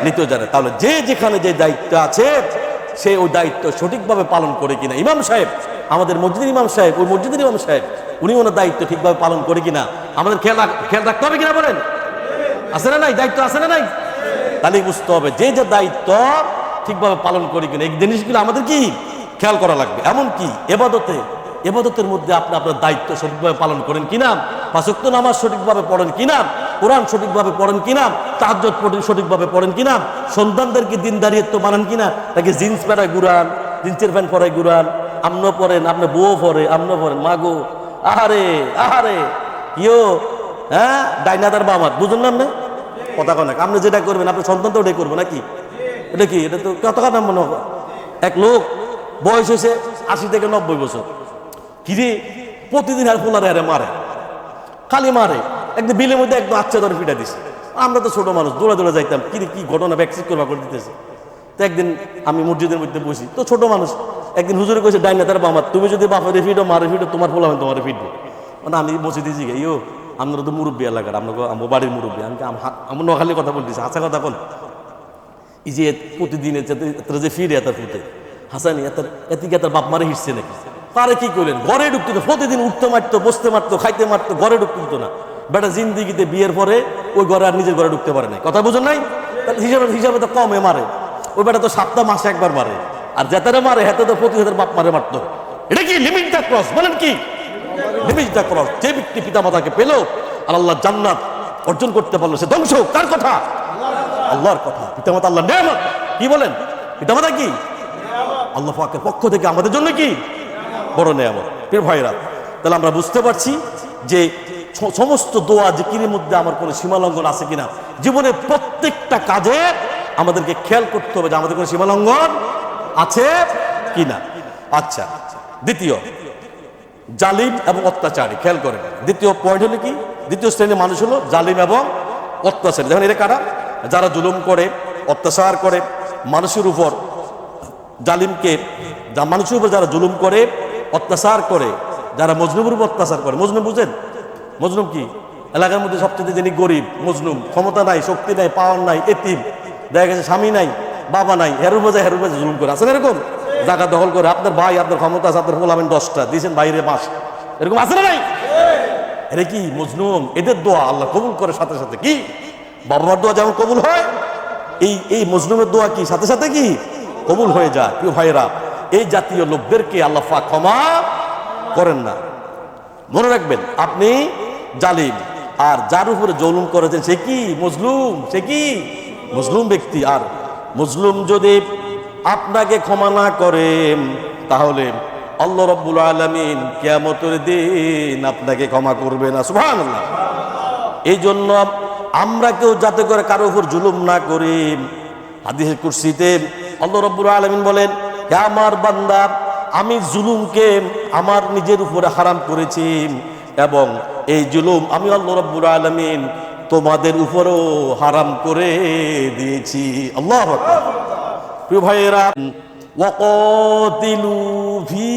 নিতেও জানে। তাহলে যে যেখানে যে দায়িত্ব আছে সে ওই দায়িত্ব সঠিকভাবে পালন করে কিনা। ইমাম সাহেব, আমাদের মসজিদের ইমাম সাহেব, ওই মসজিদের ইমাম সাহেব উনি ওনার দায়িত্ব ঠিকভাবে পালন করে কিনা আমাদের খেয়াল রাখতে হবে কিনা বলেন? আছে না নাই? দায়িত্ব আছে না নাই? তাহলে বুঝতে হবে যে যে দায়িত্ব ঠিকভাবে পালন করে কিনা, এই জিনিসগুলো আমাদের কি খেয়াল করা লাগবে। এমনকি এবাদতের মধ্যে আপনি আপনার দায়িত্ব সঠিকভাবে পালন করেন কিনা, পাঁচ ওয়াক্ত নামাজ সঠিকভাবে পড়েন কিনা, কোরআন সঠিকভাবে পড়েন কিনা, তাহাজ্জুদ সঠিকভাবে পড়েন কিনা, সন্তানদেরকে দিনদারিত্ব বানান কিনা, তাকে জিন্স প্যান্ট ঘুরান, জিন্সের প্যান্ট পরায় ঘুরান, আমনও পড়েন, আপনার বউ পরে, আমনও পড়েন, মাগো আহারে আহারে কিও, হ্যাঁ ডাইনাদার বামাত বুঝুন না আপনি কথা কন। আপনি যেটা করবেন আপনার সন্তান তো ওটাই করবো নাকি? এটা কি, এটা তো কত কথা মনে হবে। এক লোক বয়স হয়েছে 80 থেকে 90 বছর, কিরে প্রতিদিন আর পোলারে হারে মারে, খালি মারে, একদিন বিলের মধ্যে একদম আচ্ছা ধরে পিটা দিছে। আমরা তো ছোট মানুষ দৌড়া দৌড়া যাইতাম, কি ঘটনা ব্যাকসিট করবা করে দিতেছে। তো একদিন আমি মসজিদের মধ্যে বসি, তো ছোট মানুষ, একদিন হুজুরে কইছে ডাইনা তার বামার, তুমি যদি বাপের ফিডো মারে ফিডো তোমার পোলা তোমার ফিডবো। মানে আমি বসে দিয়েছি ইয়ো আমরা তো মুরব্বী এলাকার, আমার বাড়ির মুরব্বী, আমি নোয়াখালীর কথা বলতেছি, হাসা কথা কোন এই যে প্রতিদিন যে ফিরে এত ফুটে হাসানি এতিকে তার বাপ মারে হিসছে নাকি, তারে কি করলেন ঘরে ঢুকতো না, প্রতিদিন উঠতে মারতো, বসতে মারতো, খাইতে মারতো, ঘরে ঢুকতো না। বেটা জিন্দিগিতে বিয়ের পরে ওই ঘরে আর নিজের ঘরে ঢুকতে পারে নাই, কথা বুঝুন নাই? তাহলে হিসাবে তো কমে মারে, ওই বেটা তো সপ্তাহ মাসে একবার মারে, আর যেতারে মারে হাতে তো প্রতি হাজার বাপ মারে মারতো। এটা কি লিমিটটা ক্রস? বলেন কি লিমিটটা ক্রস? যে ব্যক্তি পিতা মাতাকে পেল আর আল্লাহ জান্নাত অর্জন করতে পারলো সে ধ্বংস। কার কথা? আল্লাহর কথা। পিতা মাতা আল্লাহ নেয়ামত। কি বলেন? পিতা মাতা কি আল্লাহ পাকের পক্ষ থেকে আমাদের জন্য কি বড় নেয়ামত। প্রিয় ভাইরা, তাহলে আমরা বুঝতে পারছি যে সমস্ত দোয়া জিকিরের মধ্যে আমার কোনো সীমালঙ্ঘন আছে কিনা। জীবনের প্রত্যেকটা কাজে আমাদেরকে খেয়াল করতে হবে যে আমাদের কোনো সীমালঙ্ঘন আছে কিনা। আচ্ছা, দ্বিতীয় জালিম এবং অত্যাচারী। খেয়াল করেন, দ্বিতীয় পয়েন্ট হলো কি, দ্বিতীয় শ্রেণীর মানুষ হলো জালিম এবং অত্যাচারী। দেখেন এরা কারা? যারা জুলুম করে, অত্যাচার করে মানুষের উপর, জালিমকে মানুষের উপর যারা জুলুম করে, অত্যাচার করে, যারা মজলুমের উপর অত্যাচার করে। মজলুম বুঝেন? মজলুম কি? এলাকার মধ্যে সবচেয়ে যিনি গরিব, মজলুম, ক্ষমতা নাই, শক্তি নাই, পাওয়ার নাই, এতিম, দেখা গেছে স্বামী নাই, বাবা নাই, হেরুর বোঝায় জুলুম করে। আছেন এরকম? জায়গা দখল করে, আপনার ভাই, আপনার ক্ষমতা আছে, আপনার পোলাবেন 10টা দিয়েছেন বাইরে মাস, এরকম আছে না নাই? এরা কি মজলুম? এদের দোয়া আল্লাহ কবুল করে সাথে সাথে। কি বাবা মার দোয়া যেমন কবুল হয়, এই মজলুমের দোয়া কি সাথে সাথে কি কবুল হয়ে যায়। প্রিয় ভাইরা, এই জাতীয় লোকদেরকে আল্লাহ পাক ক্ষমা করেন না। মনে রাখবেন, আপনি জালিম, আর যার উপরে জুলুম করেছেন সে কি মজলুম, সে কি মজলুম ব্যক্তি। আর মজলুম যদি আপনাকে ক্ষমা না করেন তাহলে আল্লাহ রাব্বুল আলামিন কিয়ামতের দিন আপনাকে ক্ষমা করবে না। সুবহানাল্লাহ। এই জন্য আমরা কেউ যাতে করে কারো উপর জুলুম না করি। হাদিসে কুরসিতে আল্লাহ রাব্বুল আলামিন বলেন, হে আমার বান্দা, আমি জুলুমকে আমার নিজের উপরে হারাম করেছি এবং এই জুলুম আমি আল্লাহ রাব্বুল আলামিন তোমাদের উপরেও হারাম করে দিয়েছি। আল্লাহু আকবার। প্রিয় ভাইয়েরা, ওয়াকাতিলু ফি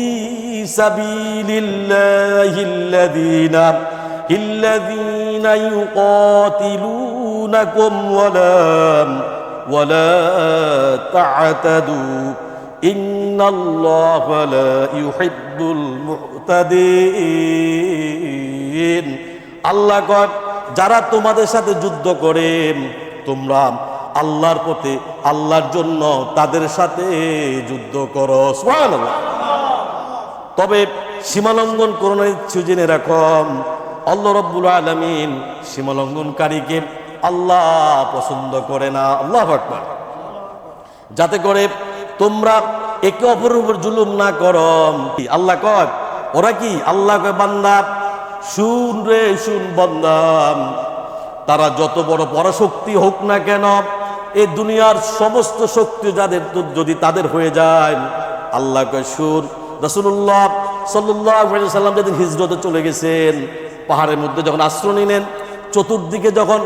সাবিলিল্লাহিল্লাযীনা ইউকাতিলুনাকুম ওয়ালা তা'তাদু ইন্নাল্লাহা লা ইউহিব্বুল মু'তাদিন। আল্লাহ কয়, যারা তোমাদের সাথে যুদ্ধ করে তোমরা আল্লাহর পথে আল্লাহর জন্য তাদের সাথে যুদ্ধ করো। সুবহানাল্লাহ। তবে সীমালঙ্ঘন করো না, জেনে রাখো আল্লাহ রাব্বুল আলামিন সীমালঙ্ঘনকারীকে আল্লাহ পছন্দ করে না। আল্লাহু আকবার। যাতে করে তোমরা একে অপরের উপর জুলুম না করো। আল্লাহ কয়, ওরা কি আল্লাহ কয়, বান্দা শুন রে শুন বান্দা, তারা যত বড় পরাশক্তি হোক না কেন, এই দুনিয়ার সমস্ত শক্তি যাদের যদি তাদের হয়ে যায়, আল্লাহ কয় শুন। রাসূলুল্লাহ সাল্লাল্লাহু আলাইহি ওয়াসাল্লাম যেদিন হিজরতে চলে গেছেন, পাহাড়ের মধ্যে যখন আশ্রয় নিলেন, চতুর্দিকে যখন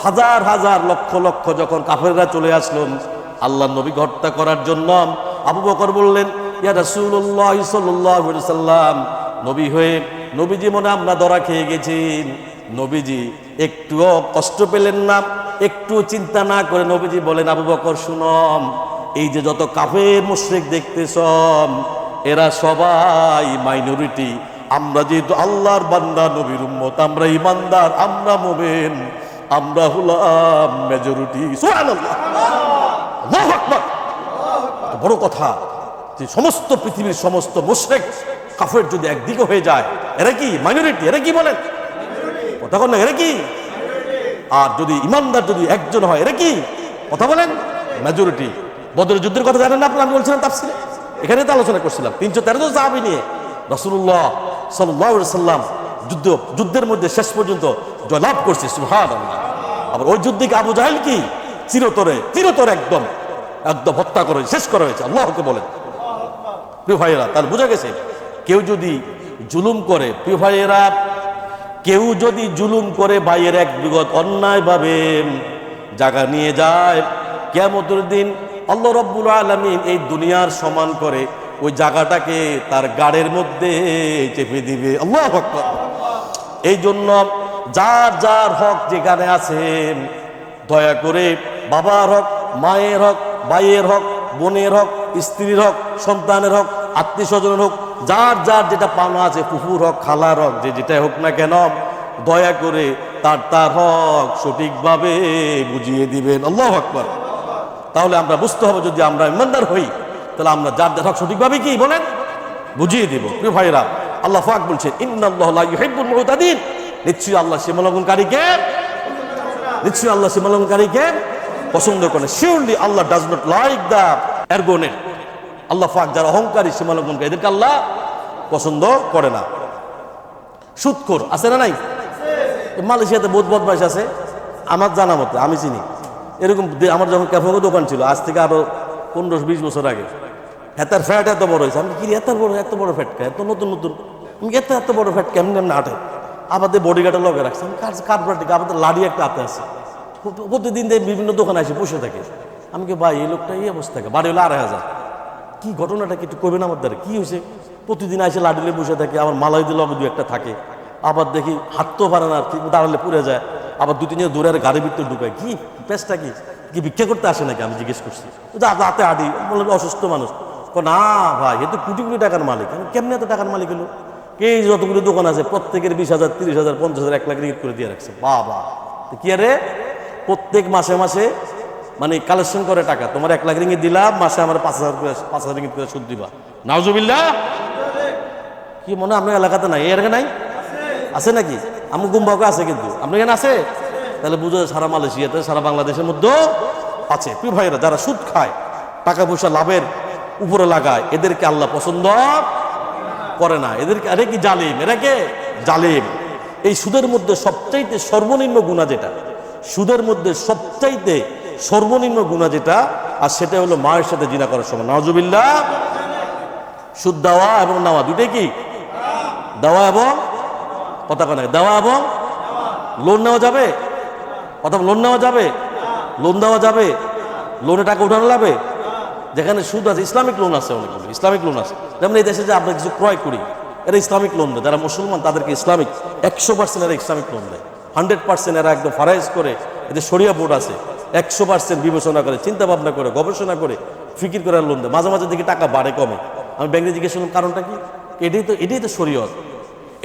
হাজার হাজার লক্ষ লক্ষ যখন কাফেররা চলে আসলো আল্লাহ নবীকে হত্যা করার জন্য, আবু বকর বললেন, ইয়া রাসূলুল্লাহ সাল্লাল্লাহু আলাইহি ওয়াসাল্লাম, নবী হয়ে নবীজি মনে আমরা ধরা খেয়ে গেছি। নবীজি একটুও কষ্ট পেলেন না, একটু চিন্তা না করে নবীজি বলেন, আবু বকর শুনম, এই যে যত কাফের মুশরিক দেখতেছ, এরা সবাই মাইনরিটি। আমরা যেহেতু আল্লাহর বান্দা, নবীর উম্মত, আমরা ইমানদার, আমরা মুমিন, আমরা হলাম মেজরিটি। সুবহানাল্লাহ। আল্লাহু আকবার। বড় কথা যে সমস্ত পৃথিবীর সমস্ত মুশরিক কাফের যদি একদিকে হয়ে যায়, এরা কি মাইনরিটি? এরা কি বলেন কথা বলেন, এরা কি? আর যদি ইমানদার যদি একজন হয়, এরা কি কথা বলেন মেজরিটি। বদরের যুদ্ধের কথা জানেন না আপনারা? আমি বলছিলাম তাফসীরে, এখানে তো আলোচনা করছিলাম। 313 জন সাহাবী নিয়ে রাসূলুল্লাহ সাল্লাল্লাহু আলাইহি ওয়াসাল্লাম যুদ্ধের মধ্যে শেষ পর্যন্ত জয়লাভ করছে। সুবহানাল্লাহ। আবার ওই যুদ্ধে আবু জাহেল কি চিরতরে একদম হত্যা করে শেষ করা হয়েছে। আল্লাহকে বলেন। প্রিয় ভাইয়েরা, তাহলে বোঝা গেছে কেউ যদি জুলুম করে, প্রিয় ভাইয়েরা, কেউ যদি জুলুম করে ভাইয়ের এক বিগত অন্যায়ভাবে জায়গা নিয়ে যায়, কিয়ামতের দিন আল্লাহ রাব্বুল আলামিন এই দুনিয়ার সমান করে ওই জায়গাটাকে তার গাড়ের মধ্যে চেপে দিবে। আল্লাহু আকবার। এই জন্য যার যার হক যেখানে আছে, দয়া করে বাবার হক, মায়ের হক, ভাইয়ের হক, বোনের হক, স্ত্রীর হক, সন্তানের হক, আত্মীয় স্বজনের হোক, যার যার যেটা পাওনা আছে, ফুফুর হক, খালার হক, যে যেটাই হোক না কেন, দয়া করে তার হক সঠিকভাবে বুঝিয়ে দিবেন। আল্লাহু আকবার। তাহলে আমরা বুঝতে হবে, যদি আমরা ইমানদার হই তাহলে আমরা যার যার হক সঠিকভাবে কি বলেন বুঝিয়ে দিব। প্রিয় ভাইরা, আল্লাহ পাক বলছেন, ইন্নাল্লাহা লা ইউহিব্বুল মুতাদিন, নিশ্চয়ই আল্লাহ সীমালঙ্ঘনকারীকে পছন্দ করেন। Surely Allah does not like the arrogant. Allah পাক যারা অহংকারী, সীমালঙ্ঘনকারী, এদেরকে আল্লাহ পছন্দ করে না। সুদখোর আছে না নাই? মালয়েশিয়াতে বহুত বদমাইশ আছে আমার জানা মতে, আমি চিনি এরকম। আমার যখন ক্যাফে দোকান ছিল আজ থেকে আরো 15-20 বছর আগে, এতার ফ্যাট এত বড় হয়েছে। আমি কি এত বড় ফ্যাট খায়, এত নতুন এত বড় ফ্যাট কেমন আটে। আমাদের বডিগার্ডের লগে রাখছে। আমি কার আমাদের লাড়ি একটা হাতে আছে, প্রতিদিন বিভিন্ন দোকানে এসে বসে থাকে। আমি কি ভাই, এই লোকটা এই অবস্থা থাকে, বাড়ি হলো 2,500। কি ঘটনাটা কি একটু করবেন আমার দ্বারা? কি হয়েছে? প্রতিদিন এসে লাড়িলে বসে থাকে, আমার মালাই দিলে দু একটা থাকে। আবার দেখি হাঁটতেও পারে না, দাঁড়ালে পুড়ে যায়। আবার 2-3 জন দৌড়ে গাড়ির ভিতরে ঢুকায়। কি পেশটা কি ভিক্ষা করতে আসে নাকি? আমি জিজ্ঞেস করছি। রাতে আডি বলে অসুস্থ মানুষ। না ভাই, এ তো কোটি কোটি টাকার মালিক। আমি কেমনি এত টাকার মালিক হলো? এই যতগুলো দোকান আছে প্রত্যেকের 20,000, 30,000, 50,000, 1 লাখ রিট করে দিয়ে রাখছে। বাবা কি আরে প্রত্যেক মাসে মাসে মানে কালেকশন করে টাকা, তোমার 1 লাখ রিঙ্গিত দিলাম, মাসে আমার 5,000 রিঙ্গিত করে সুদ দিবা। নাউজুবিল্লাহ। কি মনে হয় আপনার এলাকাতে নাই? এর নাই আছে নাকি? আমার গুম্বাকে আছে, কিন্তু আপনার এখানে আছে? তাহলে বুঝো সারা মালয়েশিয়াতে, সারা বাংলাদেশের মধ্যেও আছে। প্রিয় ভাইরা, যারা সুদ খায়, টাকা পয়সা লাভের উপরে লাগায়, এদেরকে আল্লাহ পছন্দ করে না। এদেরকে, আরে কি জালিম, এরা কে জালিম। এই সুদের মধ্যে সবচাইতে সর্বনিম্ন গুনাহ যেটা, সুদের মধ্যে সবচাইতে সর্বনিম্ন গুনাহ যেটা, আর সেটা হলো মায়ের সাথে জিনা করার সময়। নাউজুবিল্লাহ। সুদ দেওয়া এবং নেওয়া দুটোই কি? দেওয়া এবং কথা কেন, দেওয়া এবং লোন নেওয়া যাবে? অথবা লোন নেওয়া যাবে, লোন দেওয়া যাবে, লোনে টাকা উঠানো যাবে। যেখানে সুদ আছে, ইসলামিক লোন আছে, অনেকগুলো ইসলামিক লোন আছে। যেমন এই দেশে যে আমরা কিছু ক্রয় করি, এরা ইসলামিক লোন দেয়। যারা মুসলমান তাদেরকে ইসলামিক 100% এরা ইসলামিক লোন দেয়। 100% এরা একদম ফারাইজ করে, এদের শরিয়া বোর্ড আছে, 100% বিবেচনা করে, চিন্তা ভাবনা করে, গবেষণা করে, ফিকির করে লোন দেয়। মাঝে মাঝে দেখি টাকা বাড়ে কমে। আমি ব্যাংকে জিজ্ঞেস করলাম কারণটা কি? এটাই তো শরীয়ত,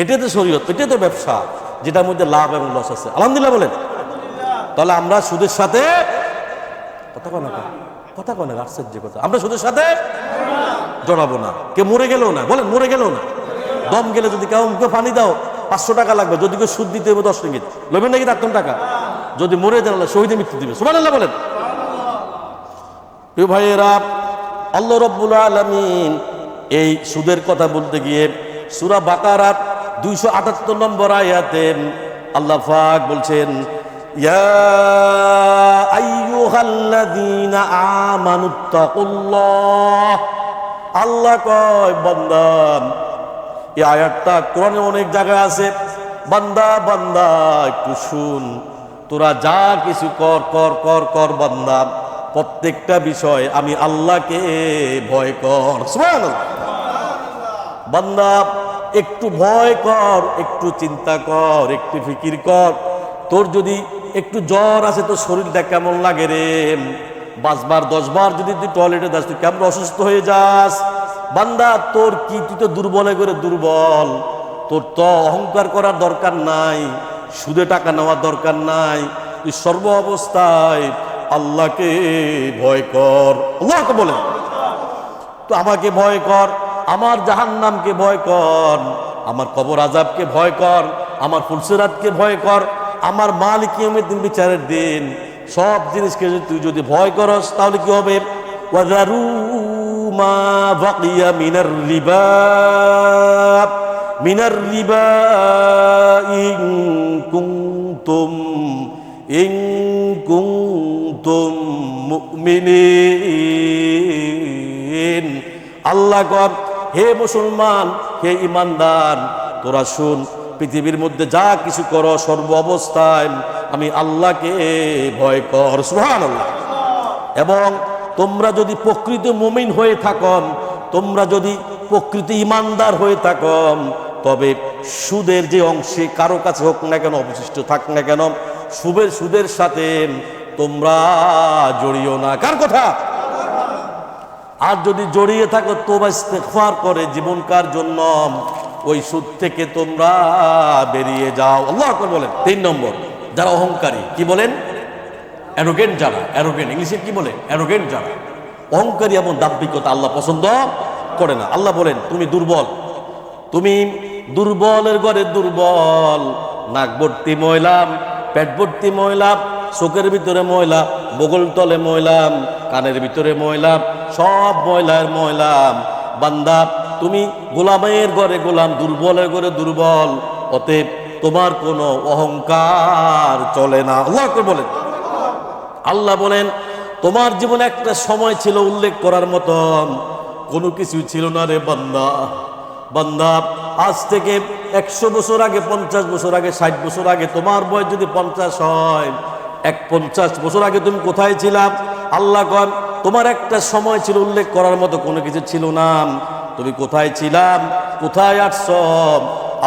এটাই তো শরীয়ত, এটাই তো ব্যবসা যেটার মধ্যে লাভ এবং লস আছে। আলহামদুলিল্লাহ বলেন। তাহলে আমরা সুদের সাথে কথা কয় না, আশ্চর্য কথা, আমরা সুদের সাথে জড়াবো না। কে মরে গেলেও না, বলেন মরে গেলেও না। দম গেলে যদি কেউ মুখে পানি দাও 500 টাকা লাগবে, যদি কেউ সুদ দিতে হবে 10 রিঙ্গিত, লবেন নাকি 8 টাকা? যদি মরে যান আল্লাহ শহীদে মৃত্যু দিবে। সুবহানাল্লাহ বলেন। প্রিয় ভাইয়েরা, আল্লাহ রাব্বুল আলামিন এই সুদের কথা বলতে গিয়ে সূরা বাকারার 278 নম্বর আয়াতে আল্লাহ পাক বলছেন, ইয়া আইয়ুহাল্লাযীনা আমানুত্তাকুল্লাহ। আল্লাহ কয়, বান্দা, এই আয়াতটা কোরআনে অনেক জায়গায় আছে, বান্দা বান্দা একটু শুন, তোরা যা কিছু কর কর কর কর বান্দা, প্রত্যেকটা বিষয় আমি আল্লাহকে ভয় কর। সুবহানাল্লাহ। বান্দা একটু ভয় কর, একটু চিন্তা কর, একটু ফিকির কর। তোর যদি একটু জ্বর আছে, তোর শরীরটা কেমন লাগে রে? 5 বার 10 বার যদি তুই টয়লেটে যাস, তুই কেমন অসুস্থ হয়ে যাস? বান্দা তোর কি, তুই তো দুর্বলে করে দুর্বল, তোর তো অহংকার করার দরকার নাই, সুদে টাকা নেওয়ার দরকার নাই, তুই সর্ব অবস্থায় আল্লাহকে ভয় কর। আল্লাহকে বলেন, তো আমাকে ভয় কর, আমার জাহান্নামকে ভয় কর, আমার কবর আযাবকে ভয় কর, আমার ফুলসিরাতকে ভয় কর, আমার মালিক কিয়ামতের দিন, বিচারের দিন, সব জিনিসকে তুই যদি ভয় করস, তাহলে কি হবে? ওয়াযারু মা বাকিয়া মিনার রিবা ইন কুনতুম মুমিনিন। আল্লাহ কর, হে মুসলমান, হে ইমানদার, তোরা শুন, পৃথিবীর মধ্যে যা কিছু করো সর্ব অবস্থায় আমি আল্লাহকে ভয় কর। সুবহানাল্লাহ। এবং তোমরা যদি প্রকৃত মুমিন হয়ে থাকো, তোমরা যদি প্রকৃত ইমানদার হয়ে থাকো, তবে সুদের যে অংশে কারো কাছে হোক না কেন, অবশিষ্ট থাক না কেন, সুদের সাথে তোমরা জড়িও না। কার কথা? আর যদি জড়িয়ে থাকো, তওবা ইস্তেগফার করে জীবনকার জন্য ওই সুদ থেকে তোমরা বেরিয়ে যাও। আল্লাহু আকবার বলেন। 3 নম্বর, যারা অহংকারী, কি বলেন? অ্যারোগেন্ট যারা, অ্যারোগেন্ট ইংলিশে কি বলে? অ্যারোগেন্ট যারা, অহংকারী এবং দাম্ভিকতা আল্লাহ পছন্দ করে না। আল্লাহ বলেন, তুমি দুর্বল, তুমি দুর্বলের ঘরে দুর্বল, নাক ভর্তি ময়লা, পেট ভর্তি ময়লা, চোখের ভিতরে ময়লা, বগল তলে ময়লা, কানের ভিতরে ময়লা, সব ময়লার ময়লা। বান্দা, তুমি গোলামের ঘরে গোলাম, দুর্বলের ঘরে দুর্বল, অতএব তোমার কোনো অহংকার চলে না। আল্লাহ বলেন। আল্লাহ বলেন, তোমার জীবনে একটা সময় ছিল উল্লেখ করার মতন, কোনো কিছু ছিল না রে বান্দা। বান্দা, আজ থেকে 100 বছর আগে, 50 বছর আগে, 60 বছর আগে, তোমার বয়স যদি 50 হয়, 50 বছর আগে তুমি কোথায় ছিলাম? আল্লাহ কন, তোমার একটা সময় ছিল উল্লেখ করার মতো কোনো কিছু ছিল না। তুমি কোথায় ছিলাম, কোথায় আসছ,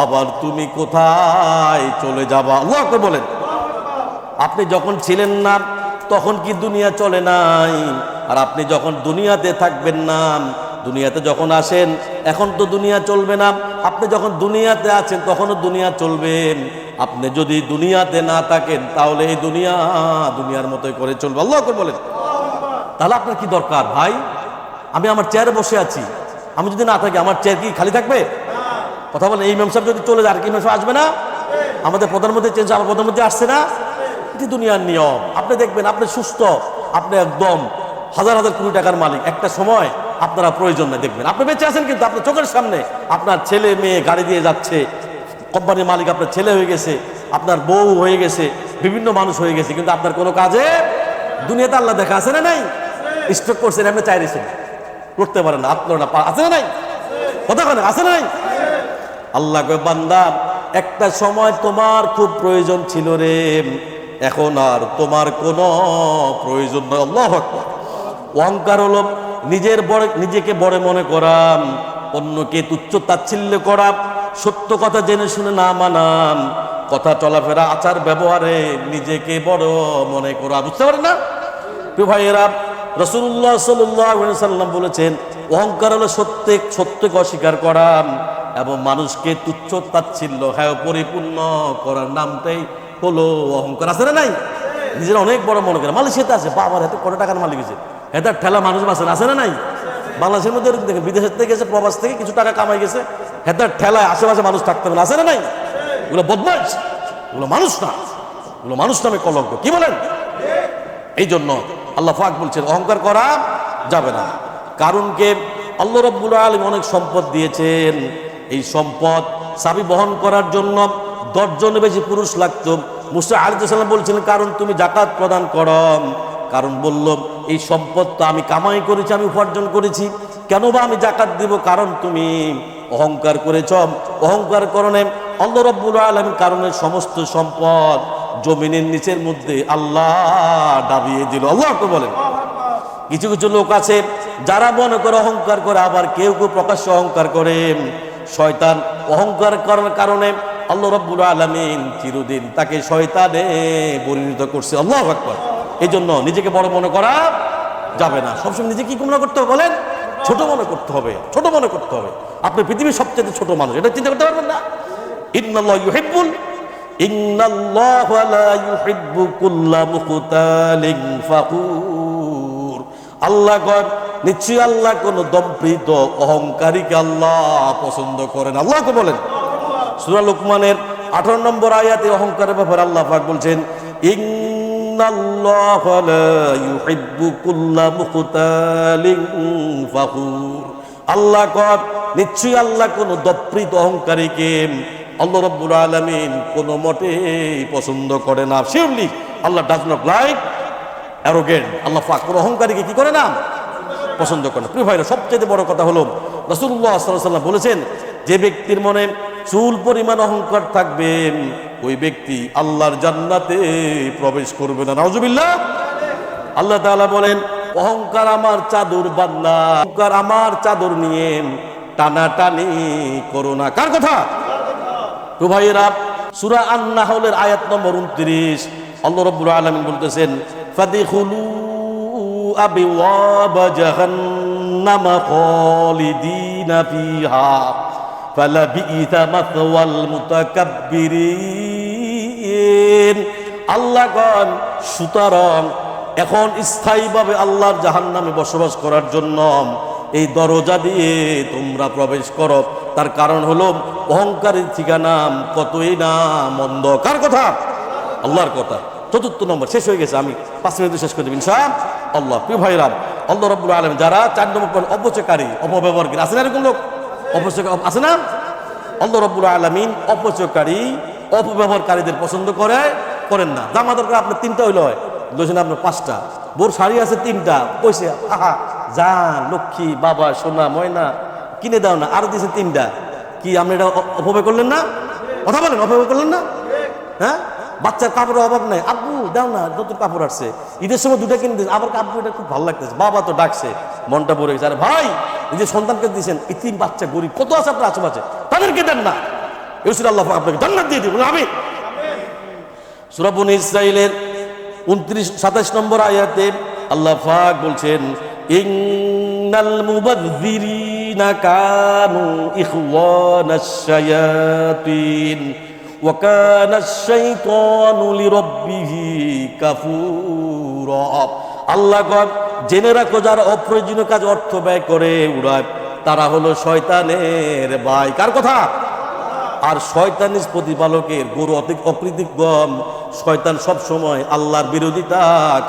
আবার তুমি কোথায় চলে যাবা? আল্লাহ বলেন, আপনি যখন ছিলেন না তখন কি দুনিয়া চলে নাই? আর আপনি যখন দুনিয়াতে থাকবেন না, দুনিয়াতে যখন আসেন, এখন তো দুনিয়া চলবে না। আপনি যখন দুনিয়াতে আছেন তখনও দুনিয়া চলবে। আপনি যদি দুনিয়াতে না থাকেন, তাহলে এই দুনিয়ার মতোই করে চলবে। আল্লাহ বলেন। তাহলে আপনার কি দরকার ভাই? আমি আমার চেয়ারে বসে আছি, আমি যদি না থাকি আমার চেয়ার কি খালি থাকবে? কথা বলেন, এই ইমাম সাহেব যদি চলে যায় আর কি ইমাম সাহেব আসবে না? আমাদের প্রধানমন্ত্রী চেঞ্জ, আমার প্রধানমন্ত্রী আসছে না? এটি দুনিয়ার নিয়ম। আপনি দেখবেন আপনি সুস্থ, আপনি একদম হাজার হাজার কোটি টাকার মালিক, একটা সময় আপনারা প্রয়োজন নাই, দেখবেন আপনি বেঁচে আছেন কিন্তু আপনার চোখের সামনে আপনার ছেলে মেয়ে গাড়ি দিয়ে যাচ্ছে, কোম্পানির মালিক আপনার ছেলে হয়ে গেছে, আপনার বউ হয়ে গেছে, বিভিন্ন মানুষ হয়ে গেছে, কিন্তু আপনার কোনো কাজে দুনিয়াতে আল্লাহ দেখা আছে না নাই? স্ট্রোক করছেন, আপনি চাইছেন করতে পারেন না, আপনার না আছে না নাই? কথা কেন আছে না নাই? আল্লাহ কয় বান্দা, একটা সময় তোমার খুব প্রয়োজন ছিল রে, এখন আর তোমার কোনো প্রয়োজন নয়। আল্লাহু আকবার। অহংকার হলো নিজেকে বড় মনে করা, অন্যকে তুচ্ছ তাচ্ছিল্য করা, সত্য কথা জেনে শুনে না মানাম, কথা চলাফেরা আচার ব্যবহারে নিজেকে বড় মনে করা। বুঝতে পারেন না প্রিয় ভাইয়েরা? রাসূলুল্লাহ সাল্লাল্লাহু আলাইহি ওয়াসাল্লাম বলেছেন, অহংকার হলো সত্যকে অস্বীকার করা এবং মানুষকে তুচ্ছ তাচ্ছিল্য পরিপূর্ণ করার নামটাই হলো অহংকার। আছে না নাই? নিজের অনেক বড় মনে করে। মালয়েশিয়াতে আছে, বাবার হাতে কত টাকার মালিক হয়েছে, হেতার ঠেলা মানুষ বাঁচেন, আছে না নাই? বাংলাদেশের মধ্যে দেখেন, বিদেশের থেকে গেছে, প্রবাস থেকে কিছু টাকা কামাই গেছে, হেতার ঠেলায় আশেপাশে মানুষ থাকতে পারে, আছে না নাই? এগুলো বদমাইশ, এগুলো মানুষ না, এগুলো মানুষ নামে কলঙ্ক। কি বলেন? এই জন্য আল্লাহ পাক বলছেন অহংকার করা যাবে না। কারণ কে আল্লাহ রাব্বুল আলামিন অনেক সম্পদ দিয়েছেন, এই সম্পদ চাবি বহন করার জন্য 10 জনের বেশি পুরুষ লাগতো। মুসা আলাইহিস সালাম বলছিলেন, কারণ তুমি যাকাত প্রদান করো। কারণ বলল, এই সম্পদ তো আমি কামাই করেছি, আমি উপার্জন করেছি, কেন বা আমি যাকাত দিব? কারণ তুমি অহংকার করেছ। অহংকার কারণে আল্লাহ রাব্বুল আলামিন কারণে সমস্ত সম্পদ জমিনের নিচের মধ্যে আল্লাহ দাবিয়ে দিল। আল্লাহ তো বলেন, কিছু কিছু লোক আছে যারা মনে করে অহংকার করে, আবার কেউ কেউ প্রকাশ্য অহংকার করে। শয়তান অহংকার করার কারণে আল্লাহ রাব্বুল আলামিন চিরদিন তাকে শয়তানে পরিণত করছে। আল্লাহু আকবার। এই জন্য নিজেকে বড় মনে করা যাবে না। সবসময় নিজেকে কি মনে করতে হবে বলেন? ছোট মনে করতে হবে, ছোট মনে করতে হবে। আপনি পৃথিবীর সবচেয়ে ছোট মানুষ, এটা চিন্তা করতে পারবেন না? ইন্নাল্লাহা লা ইউহিব্বু কুল্লা মুখতালিন ফাখুর। আল্লাহ কয়, নিশ্চয়ই আল্লাহ কোন দম্প্রীত অহংকারীকে আল্লাহ পছন্দ করেন। আল্লাহকে বলেন সূরা লুকমানের 18 নম্বর আয়াতে অহংকারের ব্যাপারে আল্লাহ পাক বলছেন, ইন্নাল্লাহা লা ইউহিব্বু কুল্লা মুখতালিন ফাখুর। আল্লাহ কয়, নিশ্চয়ই আল্লাহ কোন দম্প্রীত অহংকারীকে আল্লাহ রাব্বুল আলামিন কোন মতে পছন্দ করে না। Surely Allah does not like arrogant. Allah পাক কোন অহংকারীকে কি করে না? পছন্দ করে না। প্রিয় ভাইরা, সবচেয়ে বড় কথা হলো রাসূলুল্লাহ সাল্লাল্লাহু আলাইহি ওয়াসাল্লাম বলেছেন, যে ব্যক্তির মনে চুল পরিমাণ অহংকার থাকবে, ওই ব্যক্তি আল্লাহর জান্নাতে প্রবেশ করবে না। নাউজুবিল্লাহ। আল্লাহ তাআলা বলেন, অহংকার আমার চাদর বান্দা, অহংকার আমার চাদর নিয়ে টানাটানি করো না। কার কথা? তো ভাইয়েরা, সূরা আন-নাহলের আয়াত নম্বর 29 আল্লাহ রাব্বুল আলামিন বলতেছেন, ফাদখুলু আবওয়াবা জাহান্নামা খালিদিনা ফিহা ফালাবিইসা মাসওয়াল মুতাকাব্বিরিন। আল্লাহ কন, সুতরাং এখন স্থায়ীভাবে আল্লাহর জাহান্নামে বসবাস করার জন্য এই দরজা দিয়ে তোমরা প্রবেশ করো। তার কারণ হলো অহংকারের ঠিকানা কতই না মন্দ। কার কথা? আল্লাহর কথা। 4 নম্বর শেষ হয়ে গেছে, আমি 5 মিনিটে শেষ করে দেব ইনশাআল্লাহ। প্রিয় ভাইরা, আল্লাহ রাব্বুল আলামিন যারা 4 নম্বর অপচয়কারী, অপব্যবহারকারী আছে না? এরকম লোক অপচয় আছে না? আল্লাহ রাব্বুল আলামিন অপচয়কারী, অপব্যবহারকারীদের পছন্দ করেন না। জামা দরকার আপনার 3টা হইল হয়, লোজনে আপনার 5টা, বোর শাড়ি আছে 3টা, কইছে আহা জান লক্ষ্মী বাবা সোনা ময়না কিনে দাও না, আর দিয়েছে 3টা। কি আপনি এটা অপব্যয় করলেন না? কথা বলেন, অপব্যয় করলেন না? হ্যাঁ, বাচ্চার কাপড়ের অভাব নাই, আব্বু দাও না, নতুন কাপড় আসছে, ঈদের সময় 2টা কিনে দিয়েছে, আবার আব্বু এটা খুব ভালো লাগতেছে, বাবা তো ডাকছে, মনটা ভরে গেছে। আরে ভাই, নিজের সন্তানকে দিয়েছেন, ইতিম বাচ্চা গরিব কত আছে আপনার আশেপাশে, তাদেরকে দেন না। আল্লাহ আপনাকে জান্নাত দিয়ে দিবেন। আমি সূরা বনী ইসরাঈলের 27 নম্বর আয়াতে আল্লাহ পাক বলছেন, ইন্নাল মুবাযযিরিনা কানু ইখওয়ানাশ শায়াতিন ওয়া কানাশ শাইতানু লিরাব্বিহি কাফুরা। আল্লাহ কয় জেনে রাখো যারা অপ্রয়োজনীয় কাজ অর্থ ব্যয় করে উড়ায় তারা হলো শয়তানের ভাই। কার কথা? আর শয়তানির প্রতিপালকের গরু অকৃতজ্ঞ। শয়তান সব সময় আল্লাহর বিরোধিতা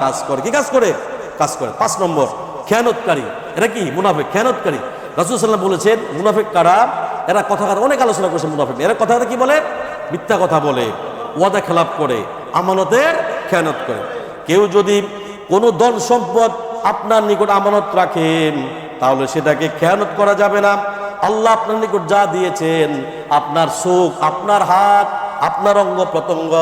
কাজ করে। কি কাজ করে? কাজ করে। 5 নম্বর খেয়ানতকারী। এরা কি? মুনাফিক, খেয়ানতকারী। রাসূল সাল্লাল্লাহু আলাইহি ওয়াসাল্লাম বলেছেন মুনাফিক কারা? এরা কথাকার অনেক আলোচনা করেছে মুনাফিক। এরা কথা কি বলে? মিথ্যা কথা বলে, ওয়াদা খেলাপ করে, আমানতের খেয়ানত করে। কেউ যদি কোনো ধন সম্পদ আপনার নিকট আমানত রাখেন তাহলে সেটাকে খেয়ানত করা যাবে না। আল্লাহ আপনার নিকট যা দিয়েছেন, আপনার চোখ, আপনার হাত, আপনার অঙ্গ প্রত্যঙ্গ,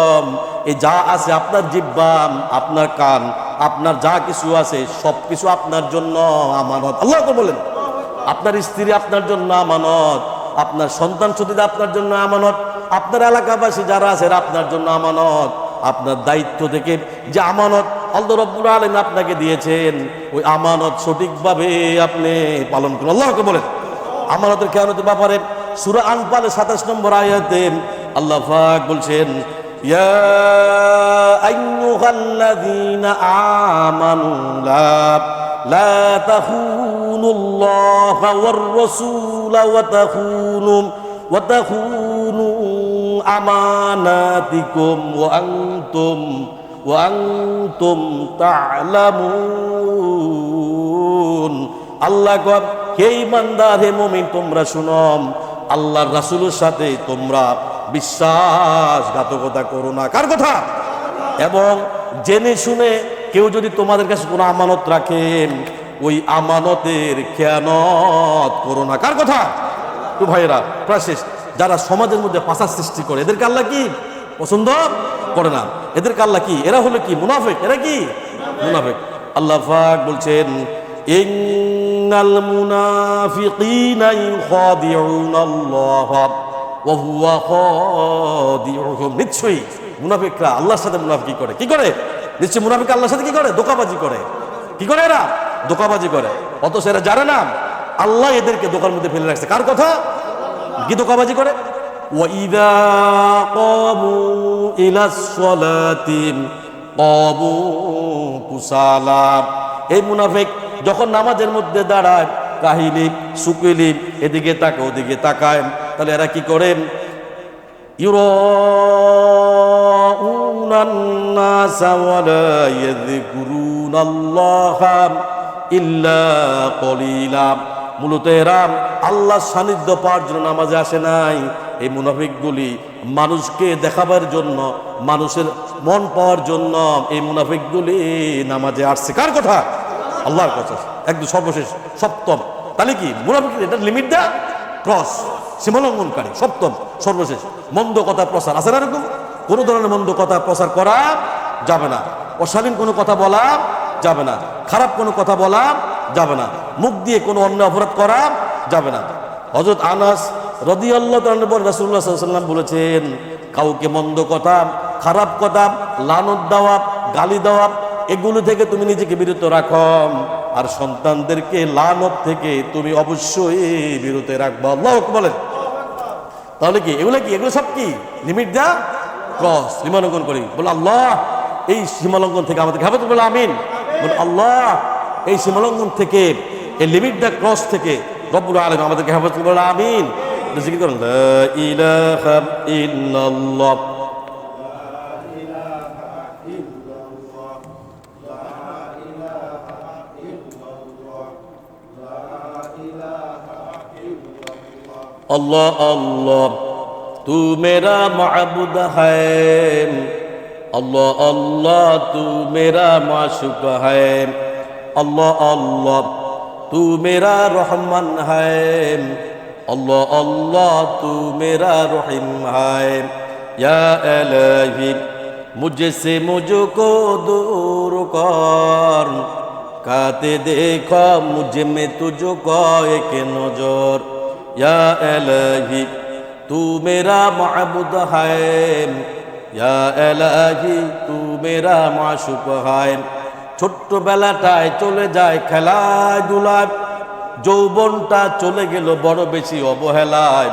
এই যা আছে, আপনার জিহ্বা, আপনার কান, আপনার যা কিছু আছে সবকিছু আপনার জন্য আমানত। আল্লাহ তো বলেন আপনার স্ত্রী আপনার জন্য আমানত, আপনার সন্তান সন্ততি আপনার জন্য আমানত, আপনার এলাকাবাসী যারা আছে আপনার জন্য আমানত। আপনার দায়িত্ব থেকে যে আমানত আল্লাহ রাব্বুল আলামিন আপনাকে দিয়েছেন ওই আমানত সঠিকভাবে আপনি পালন করুন। আল্লাহকে বলেন আমানতের খেয়ানতের ব্যাপারে সূরা আনফালের 27 নম্বর আয়াতে আল্লাহ পাক বলছেন ইয়া আইয়ুহাল্লাযীনা আমানু লা তাখুনুল্লাহা ওয়ার রাসূলা ওয়া তাখুনু আমানাতিকুম ওয়া আনতুম তা'লামুন। আল্লাহ কয় হে ঈমানদার, হে মুমিন, তোমরা শুনো, আল্লাহর রাসূলের সাথে তোমরা বিশ্বাসঘাতকতা করো না। কার কথা? এবং জেনে শুনে কেউ যদি তোমাদের কাছে কোনো আমানত রাখেন ওই আমানতের খেয়ানত করো না। কার কথা? তো ভাইয়েরা প্রায় শেষ। যারা সমাজের মধ্যে ফাসাদ সৃষ্টি করে এদেরকে আল্লাহ কি পছন্দ করে না। এদেরকে আল্লাহ কি? এরা হলো কি? মুনাফিক। এরা কি? মুনাফিক। আল্লাহ পাক বলছেন ইন্নাল মুনাফিকিনা ইউখাদিউনাল্লাহা ওয়া হুয়া খাদিউহুম। নিশ্চয়ই মুনাফিকরা আল্লাহর সাথে মুনাফিকি করে। কি করে? নিশ্চয়ই মুনাফিক আল্লাহর সাথে কি করে? ধোঁকাবাজি করে। কি করে? এরা ধোঁকাবাজি করে। অথচ এরা জানে না আল্লাহ এদেরকে ধোঁকার মধ্যে ফেলে রাখছে। কার কথা? কি ধোঁকাবাজি করে? ওয়াইদা কামু ইলাস সালাতি কামু কুসালা। এই মুনাফিক যখন নামাজের মধ্যে দাঁড়ায় কাহিলি সুকিলি এদিকে তাকায় ওদিকে তাকায়, তাহলে এরা কি করেন? ইউরাউনান নাসা ওয়া লা ইয়াযকুরুনাল্লাহা ইল্লা কলিলা। মূলত এরা আল্লাহর সান্নিধ্য পাওয়ার জন্য নামাজে আসে নাই। এই মুনাফিকগুলি মানুষকে দেখাবার জন্য, মানুষের মন পাওয়ার জন্য এই মুনাফিকগুলি নামাজে আসছে। কার কথা? আল্লাহর কথা। একদম সর্বশেষ 7ম। তাহলে কি মুনাফিক? এটা লিমিট দেয়া ক্রস, সীমালঙ্ঘনকারী। 7ম সর্বশেষ মন্দ কথা প্রচার। আছে না এরকম? কোনো ধরনের মন্দ কথা প্রচার করা যাবে না, অশালীন কোনো কথা বলা যাবে না, খারাপ কোনো কথা বলা যাবে না, মুখ দিয়ে কোনো অন্যায় অপরাধ করা যাবে না। হযরত আনাস রাদিয়াল্লাহু তাআলা বলেন রাসূলুল্লাহ সাল্লাল্লাহু আলাইহি ওয়াসাল্লাম বলেছেন কাউকে মন্দ কথা, খারাপ কথা, লানত দেওয়া, গালি দেওয়া এগুলো থেকে তুমি নিজেকে বিরত রাখো, আর সন্তানদেরকে লানত থেকে তুমি অবশ্যই বিরত রাখবা। আল্লাহু আকবার বলেন। তাহলে কি এগুলো কি? এগুলো সব কি লিমিট দেয়া ক্রস, সীমালঙ্ঘন করি। বলে আল্লাহ এই সীমালঙ্ঘন থেকে আমাদের হেফাজত বলে আমিন। বলে আল্লাহ এই সীমালঙ্ঘন থেকে, এই লিমিট দেয়া ক্রস থেকে রব্বুল আলামিন আমাদেরকে হেফাজত বলে আমিন। জিকির করেন লা ইলাহা ইল্লাল্লাহ। अल्लाह अल्लाह तू मेरा माबूद है, अल्लाह अल्लाह तू मेरा माशूक है, अल्लाह अल्लाह तू मेरा रहमान है, अल्लाह अल्लाह तू मेरा रहीम है। या इलाही मुझसे मुझको दूर कर, काते देखो मुझ में तुझको एक नजर। या इलाही तू मेरा माबूद है, या इलाही तू मेरा माशूक है। ছোট্টবেলাটায় চলে যায় খেলায় ধুলায়, যৌবনটা চলে গেল বড় বেশি অবহেলায়।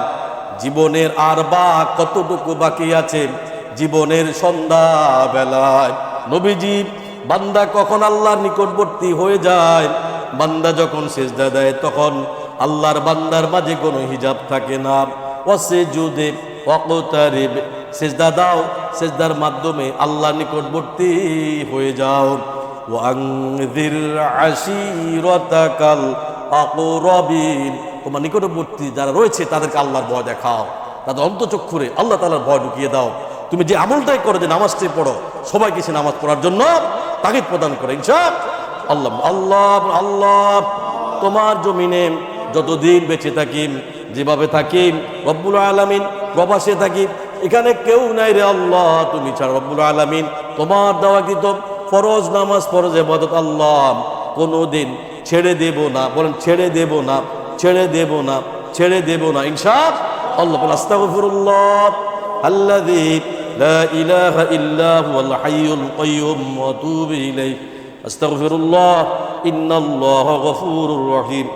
জীবনের আর বা কতটুকু বাকি আছে জীবনের সন্ধ্যা বেলায়। নবীজি বান্দা কখন আল্লাহর নিকটবর্তী হয়ে যায়, বান্দা যখন সিজদা দেয় তখন আল্লাহর বান্দার মাঝে কোনো হিজাব থাকে না। ওয়াসজুদে ওয়াকতারিব, সিজদা দাও, সিজদার মাধ্যমে আল্লাহর নিকটবর্তী হয়ে যাও। ওয়ানযির আশিরাতাকাল আকরাবিন, তোমার নিকটবর্তী যারা রয়েছে তাদেরকে আল্লাহর ভয় দেখাও, তাদের অন্তঃচক্ষুরে আল্লাহ তাআলার ভয় ঢুকিয়ে দাও। তুমি যে আমলটাই করো, যে নামাজটাই পড়ো, সবাইকে সে নামাজ পড়ার জন্য তাগিদ প্রদান করে ইনশাআল্লাহ। আল্লাহ আল্লাহ তোমার জমিনে যতদিন বেঁচে থাকি, যেভাবে থাকি রব্বুল আলামিন, প্রবাসে থাকি, এখানে কেউ নাই রে আল্লাহ তুমি ছাড়া রব্বুল আলামিন। তোমার দেওয়াকৃত ফরজ নামাজ, ফরজ ইবাদত আল্লাহ কোনোদিন ছেড়ে দেব না। বলেন ছেড়ে দেব না, ছেড়ে দেব না, ছেড়ে দেব না ইনশাআল্লাহ। বলেন আস্তাগফিরুল্লাহ আল্লাযী লা ইলাহা ইল্লা হুয়াল হাইয়ুল কাইয়্যুম ওয়া আতুবু ইলাইহি। আস্তাগফিরুল্লাহ ইন্নাল্লাহা গফুরুর রহিম।